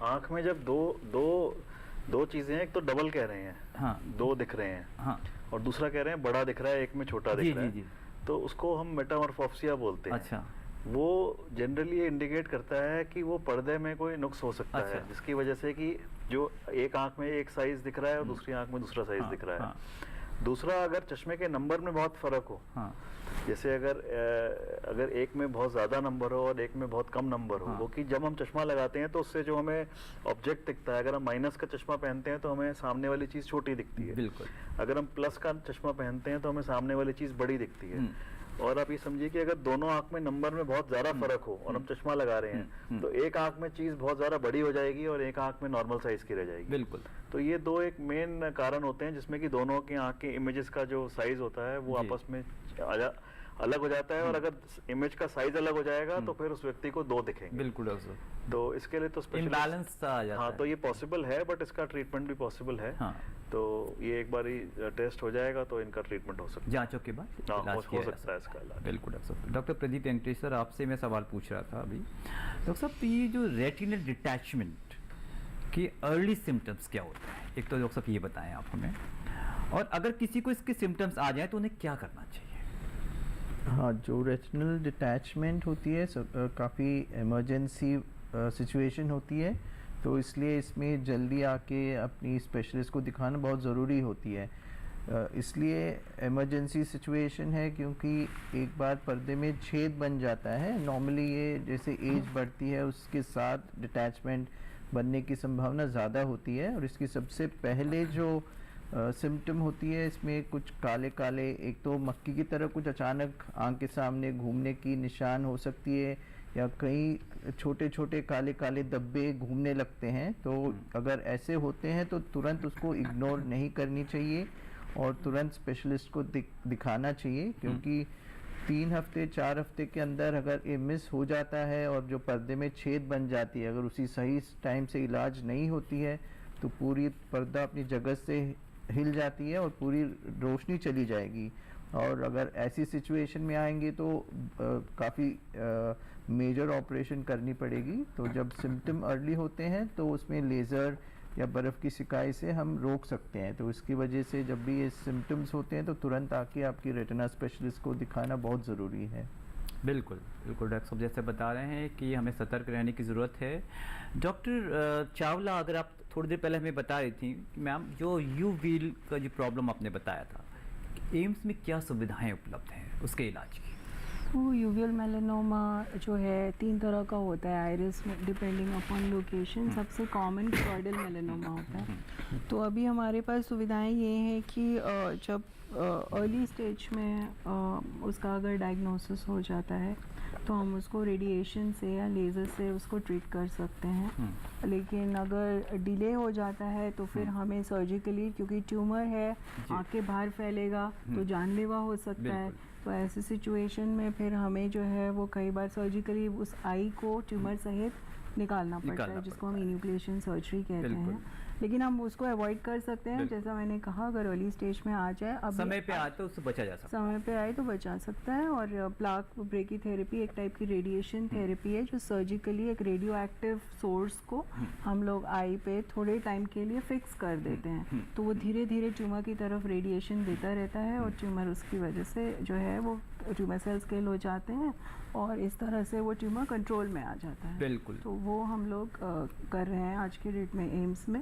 आंख में जब दो चीजें हैं, एक तो डबल कह रहे हैं, हाँ, 2 दिख रहे हैं, हाँ, और दूसरा कह रहे हैं बड़ा दिख रहा है, एक में छोटा दिख रहा है, जी। तो उसको हम मेटामॉर्फोप्सिया बोलते हैं। अच्छा, वो जनरली इंडिकेट करता है कि वो पर्दे में कोई नुक्स हो सकता है, जिसकी वजह से कि जो एक आंख में एक साइज दिख रहा है और दूसरी आंख में दूसरा साइज दिख रहा है। दूसरा, अगर चश्मे के नंबर में बहुत फर्क हो, जैसे अगर एक में बहुत ज़्यादा नंबर हो और एक में बहुत कम नंबर हो, वो कि जब हम चश्मा लगाते हैं तो उससे जो हमें ऑब्जेक्ट दिखता है, अगर हम माइनस का चश्मा पहनते हैं तो हमें सामने वाली चीज़ छोटी दिखती है, बिल्कुल। अगर हम प्लस का चश्मा पहनते हैं तो हमें सामने वाली चीज़ बड़ी दिखती है। और आप ये समझिए कि अगर दोनों आंख में नंबर में बहुत ज़्यादा फर्क हो और हम चश्मा लगा रहे हैं, तो एक आंख में चीज़ बहुत ज़्यादा बड़ी हो जाएगी और एक आंख में नॉर्मल साइज की रह जाएगी। बिल्कुल। तो ये दो एक मेन कारण होते हैं जिसमें कि दोनों की आंख के इमेजेस का जो साइज होता है वो आपस में अलग हो जाता है, और अगर इमेज का साइज अलग हो जाएगा तो फिर उस व्यक्ति को 2 दिखेंगे। बिल्कुल। तो इसके लिए तो इम्बैलेंस आ जाता है। तो ये पॉसिबल है, बट इसका ट्रीटमेंट भी पॉसिबल है। तो ये एक बार ही टेस्ट हो जाएगा तो इनका ट्रीटमेंट हो सकता है, जांचों के बाद हो सकता है इसका इलाज। बिल्कुल डॉक्टर साहब। डॉक्टर प्रदीप वेंकटेश सर, आपसे मैं सवाल पूछ रहा था अभी। डॉक्टर साहब, ये जो रेटिनल डिटैचमेंट के अर्ली सिम्टम्स क्या होते हैं, एक तो डॉक्टर साहब ये बताएं आप हमें, और अगर किसी को इसके सिम्टम्स आ जाए तो उन्हें क्या करना चाहिए? हाँ, जो रेटिनल डिटैचमेंट होती है काफ़ी इमरजेंसी सिचुएशन होती है, तो इसलिए इसमें जल्दी आके अपनी स्पेशलिस्ट को दिखाना बहुत ज़रूरी होती है। इसलिए इमरजेंसी सिचुएशन है क्योंकि एक बार पर्दे में छेद बन जाता है। नॉर्मली ये जैसे एज बढ़ती है उसके साथ डिटैचमेंट बनने की संभावना ज़्यादा होती है, और इसकी सबसे पहले जो सिम्टम होती है इसमें कुछ काले काले, एक तो मक्खी की तरह कुछ अचानक आंख के सामने घूमने की निशान हो सकती है, या कई छोटे छोटे काले काले धब्बे घूमने लगते हैं। तो अगर ऐसे होते हैं तो तुरंत उसको इग्नोर नहीं करनी चाहिए और तुरंत स्पेशलिस्ट को दिखाना चाहिए, क्योंकि 3 हफ्ते 4 हफ्ते के अंदर अगर ये मिस हो जाता है और जो पर्दे में छेद बन जाती है, अगर उसी सही टाइम से इलाज नहीं होती है तो पूरी पर्दा अपनी जगह से हिल जाती है और पूरी रोशनी चली जाएगी। और अगर ऐसी सिचुएशन में आएंगे तो काफ़ी मेजर ऑपरेशन करनी पड़ेगी। तो जब सिम्टम अर्ली होते हैं तो उसमें लेज़र या बर्फ़ की सिकाई से हम रोक सकते हैं। तो इसकी वजह से जब भी ये सिम्टम्स होते हैं तो तुरंत आके आपकी रेटिना स्पेशलिस्ट को दिखाना बहुत ज़रूरी है। बिल्कुल बिल्कुल डॉक्टर साहब जैसे बता रहे हैं कि हमें सतर्क रहने की ज़रूरत है। डॉक्टर चावला, अगर आप थोड़ी देर पहले हमें बता रही थी मैम, जो यू व्हील का जो प्रॉब्लम आपने बताया था, एम्स में क्या सुविधाएं उपलब्ध हैं उसके इलाज की? वो यूवियल मेलानोमा जो है 3 तरह का होता है आइरिस में, डिपेंडिंग अपॉन लोकेशन। सबसे कॉमन क्रोइडल मेलानोमा होता है। तो अभी हमारे पास सुविधाएं ये हैं कि जब अर्ली स्टेज में उसका अगर डायग्नोसिस हो जाता है तो हम उसको रेडिएशन से या लेज़र से उसको ट्रीट कर सकते हैं। लेकिन अगर डिले हो जाता है तो फिर हमें सर्जिकली, क्योंकि ट्यूमर है, आँख के बाहर फैलेगा तो जानलेवा हो सकता है, तो ऐसी सिचुएशन में फिर हमें जो है वो कई बार सर्जिकली उस आई को ट्यूमर सहित निकालना पड़ता है, जिसको हम इन्यूक्लिएशन सर्जरी कहते हैं। लेकिन हम उसको अवॉइड कर सकते हैं, जैसा मैंने कहा, अगर अर्ली स्टेज में आ जाए, अब समय पे आए तो उससे बचा जा सकता है, समय पे आए तो बचा सकता है। और प्लाक ब्रेकी थेरेपी एक टाइप की रेडिएशन थेरेपी है, जो सर्जिकली एक रेडियो एक्टिव सोर्स को हम लोग आई पे थोड़े टाइम के लिए फिक्स कर देते हैं, तो वो धीरे धीरे ट्यूमर की तरफ रेडिएशन देता रहता है और ट्यूमर उसकी वजह से जो है वो ट्यूमर सेल्स किल हो जाते हैं और इस तरह से वो ट्यूमर कंट्रोल में आ जाता है। बिल्कुल। तो वो हम लोग कर रहे हैं आज के डेट में एम्स में,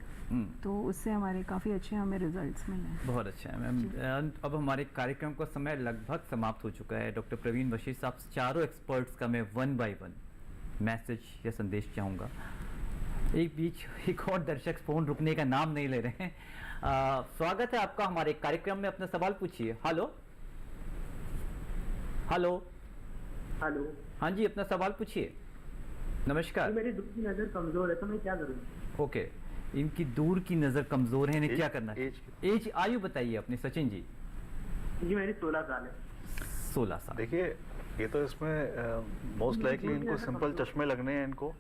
तो उससे हमारे काफ़ी अच्छे हमें रिजल्ट्स मिले हैं। बहुत अच्छा है मैम। अब हमारे कार्यक्रम का समय लगभग समाप्त हो चुका है। डॉक्टर प्रवीण वशिष्ठ साहब, चारों एक्सपर्ट्स का मैं 1 बाय 1 मैसेज या संदेश चाहूँगा। एक और दर्शक फ़ोन रुकने का नाम नहीं ले रहे हैं। स्वागत है आपका हमारे कार्यक्रम में, अपना सवाल पूछिए। Hello hello hello. हाँ जी, अपना सवाल पूछिए। नमस्कार। मेरी दूर की नज़र कमज़ोर है तो मैं क्या करूँ? ओके, इनकी दूर की नज़र कमज़ोर है, इन्हें क्या करना है? एज आयु बताइए अपनी, सचिन जी। जी मेरी 16 साल है। 16 साल। देखिए, ये तो इसमें मोस्ट लाइकली इनको सिंपल चश्मे लगने हैं इनको,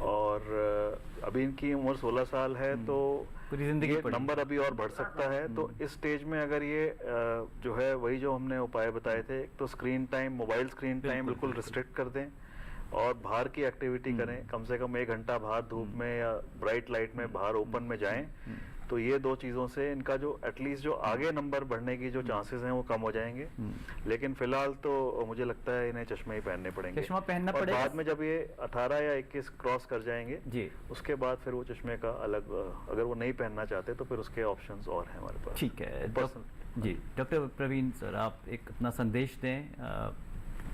और अभी इनकी उम्र 16 साल है, तो ये नंबर अभी और बढ़ सकता है। तो इस स्टेज में अगर ये जो है वही जो हमने उपाय बताए थे, तो screen time, mobile screen time बिल्कुल रिस्ट्रिक्ट कर दें और बाहर की एक्टिविटी करें, कम से कम 1 घंटा बाहर धूप में या ब्राइट लाइट में बाहर ओपन में जाएं। तो ये 2 चीज़ों से इनका जो एटलीस्ट जो आगे नंबर बढ़ने की जो चांसेस हैं वो कम हो जाएंगे। लेकिन फिलहाल तो मुझे लगता है इन्हें चश्मे ही पहनने पड़ेंगे। चश्मा पहनना और पड़ेगा। बाद में जब ये 18 या 21 क्रॉस कर जाएंगे जी, उसके बाद फिर वो चश्मे का अलग, अगर वो नहीं पहनना चाहते तो फिर उसके ऑप्शंस और हैं हमारे पास। ठीक है जी। डॉक्टर प्रवीण सर, आप एक अपना संदेश दें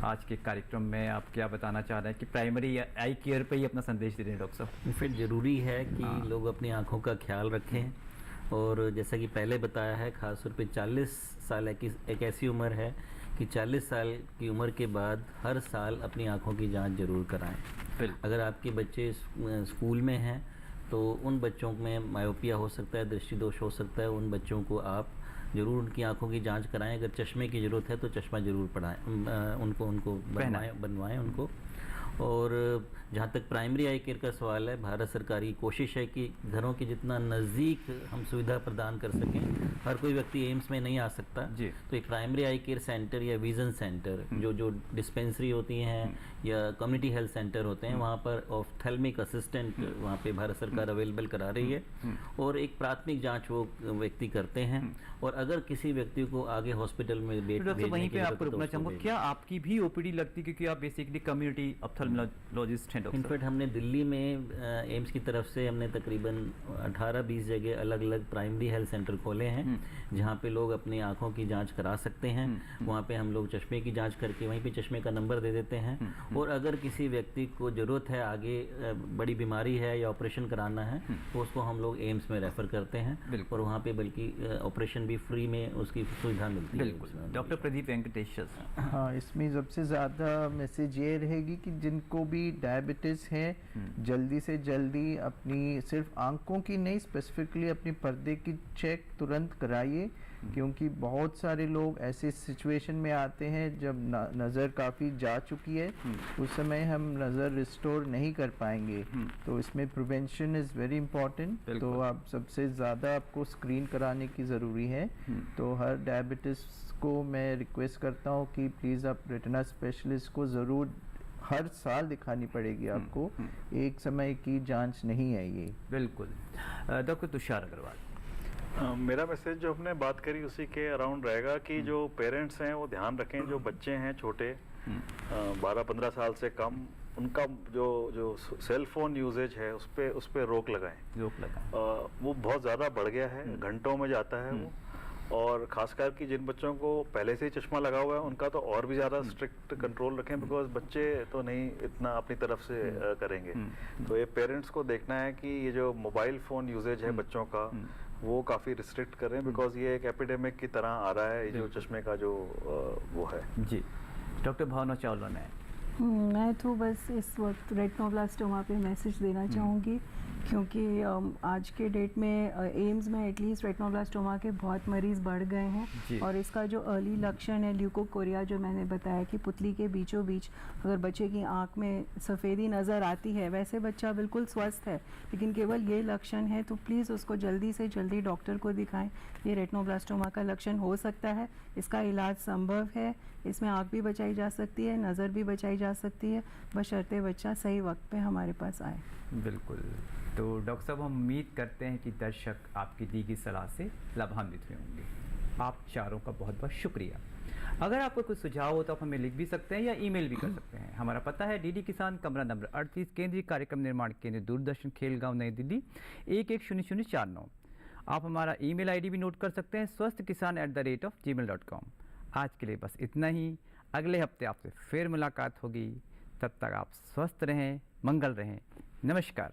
आज के कार्यक्रम में। आप क्या बताना चाह रहे हैं कि प्राइमरी आई केयर पे ही अपना संदेश दे रहे हैं डॉक्टर साहब? फिर ज़रूरी है कि लोग अपनी आँखों का ख्याल रखें, और जैसा कि पहले बताया है, ख़ासतौर पे 40 साल एक ऐसी उम्र है कि 40 साल की उम्र के बाद हर साल अपनी आँखों की जांच जरूर कराएं। अगर आपके बच्चे स्कूल में हैं तो उन बच्चों में मायोपिया हो सकता है, दृष्टि दोष हो सकता है, उन बच्चों को आप ज़रूर उनकी आंखों की जांच कराएं। अगर चश्मे की ज़रूरत है तो चश्मा ज़रूर उनको बनवाएं उनको। और जहाँ तक प्राइमरी आई केयर का सवाल है, भारत सरकार की कोशिश है कि घरों के जितना नज़दीक हम सुविधा प्रदान कर सकें। हर कोई व्यक्ति एम्स में नहीं आ सकता जी, तो एक प्राइमरी आई केयर सेंटर या विजन सेंटर, जो डिस्पेंसरी होती हैं या कम्युनिटी हेल्थ सेंटर होते हैं, वहाँ पर ऑफ्थेल्मिक असिस्टेंट वहाँ पे भारत सरकार अवेलेबल करा रही है, और एक प्राथमिक जाँच वो व्यक्ति करते हैं। और अगर किसी व्यक्ति को आगे हॉस्पिटल में वहीं पे आपको रुकना चाहूँगा, क्या आपकी भी ओपीडी लगती है, क्योंकि आप बेसिकली कम्युनिटी ऑप्थेल्मोलॉजिस्ट हैं डॉक्टर? इनफैक्ट हमने दिल्ली में एम्स की तरफ से हमने तकरीबन 18-20 जगह अलग अलग प्राइमरी हेल्थ सेंटर खोले हैं, जहाँ पे लोग अपनी आंखों की जांच करा सकते हैं। वहाँ पे हम लोग चश्मे की जांच करके वहीं पे चश्मे का नंबर दे देते हैं। और अगर किसी व्यक्ति को ज़रूरत है, आगे बड़ी बीमारी है या ऑपरेशन कराना है, तो उसको हम लोग एम्स में रेफ़र करते हैं, और वहाँ पे बल्कि ऑपरेशन भी फ्री में उसकी सुविधा मिलती है। बिल्कुल। डॉक्टर प्रदीप वेंकटेश। हाँ, इसमें सबसे ज़्यादा मैसेज ये रहेगी कि जिनको भी डायबिटीज़ है, जल्दी से जल्दी अपनी सिर्फ आंखों की नहीं, स्पेसिफिकली अपनी पर्दे की चेक तुरंत कराइए, क्योंकि बहुत सारे लोग ऐसे सिचुएशन में आते हैं जब नज़र काफ़ी जा चुकी है, उस समय हम नज़र रिस्टोर नहीं कर पाएंगे। तो इसमें प्रिवेंशन इज़ वेरी इम्पॉर्टेंट। तो आप सबसे ज़्यादा आपको स्क्रीन कराने की ज़रूरी है। तो हर डायबिटीज़ को मैं रिक्वेस्ट करता हूँ कि प्लीज़ आप रेटिना स्पेशलिस्ट को ज़रूर हर साल दिखानी पड़ेगी आपको, एक समय की जांच नहीं है ये। बिल्कुल। डॉक्टर तुषार अग्रवाल। मेरा मैसेज जो हमने बात करी उसी के अराउंड रहेगा कि जो पेरेंट्स हैं वो ध्यान रखें, जो बच्चे हैं छोटे 12-15 साल से कम, उनका जो सेल फोन यूजेज है उस पे रोक लगाएं। वो बहुत ज़्यादा बढ़ गया है, घंटों में जाता है वो। और खासकर कि जिन बच्चों को पहले से ही चश्मा लगा हुआ है उनका तो और भी ज़्यादा स्ट्रिक्ट कंट्रोल रखें, बिकॉज बच्चे तो नहीं इतना अपनी तरफ से करेंगे। तो ये पेरेंट्स को देखना है कि ये जो मोबाइल फ़ोन यूजेज है बच्चों का वो काफ़ी रिस्ट्रिक्ट करें, बिकॉज ये एक एपिडेमिक की तरह आ रहा है, ये जो चश्मे का जो वो है। जी। डॉक्टर भावना चावला ने। मैं तो बस इस वक्त रेटिनोब्लास्टोमा पे मैसेज देना चाहूँगी, क्योंकि आज के डेट में एम्स में एटलीस्ट रेटिनोब्लास्टोमा के बहुत मरीज़ बढ़ गए हैं और इसका जो अर्ली लक्षण है ल्यूकोकोरिया, जो मैंने बताया कि पुतली के बीचों बीच अगर बच्चे की आंख में सफ़ेदी नज़र आती है, वैसे बच्चा बिल्कुल स्वस्थ है लेकिन केवल ये लक्षण है, तो प्लीज़ उसको जल्दी से जल्दी डॉक्टर को दिखाएं। ये रेटिनोब्लास्टोमा का लक्षण हो सकता है, इसका इलाज संभव है, इसमें आँख भी बचाई जा सकती है, नज़र भी बचाई जा सकती है, बशर्ते बच्चा सही वक्त पे हमारे पास आए। बिल्कुल। तो डॉक्टर साहब, हम उम्मीद करते हैं कि दर्शक आपकी दी गई सलाह से लाभान्वित हुए होंगे। आप चारों का बहुत बहुत शुक्रिया। अगर आपको कुछ सुझाव हो तो आप हमें लिख भी सकते हैं या ईमेल भी कर सकते हैं। हमारा पता है डीडी किसान, कमरा नंबर 38, केंद्रीय कार्यक्रम निर्माण केंद्र, दूरदर्शन, खेलगांव, नई दिल्ली 110049। आप हमारा ईमेल आईडी भी नोट कर सकते हैं, swasthkisan@gmail.com। आज के लिए बस इतना ही। अगले हफ्ते आपसे फिर मुलाकात होगी। तब तक आप स्वस्थ रहें, मंगल रहें। नमस्कार।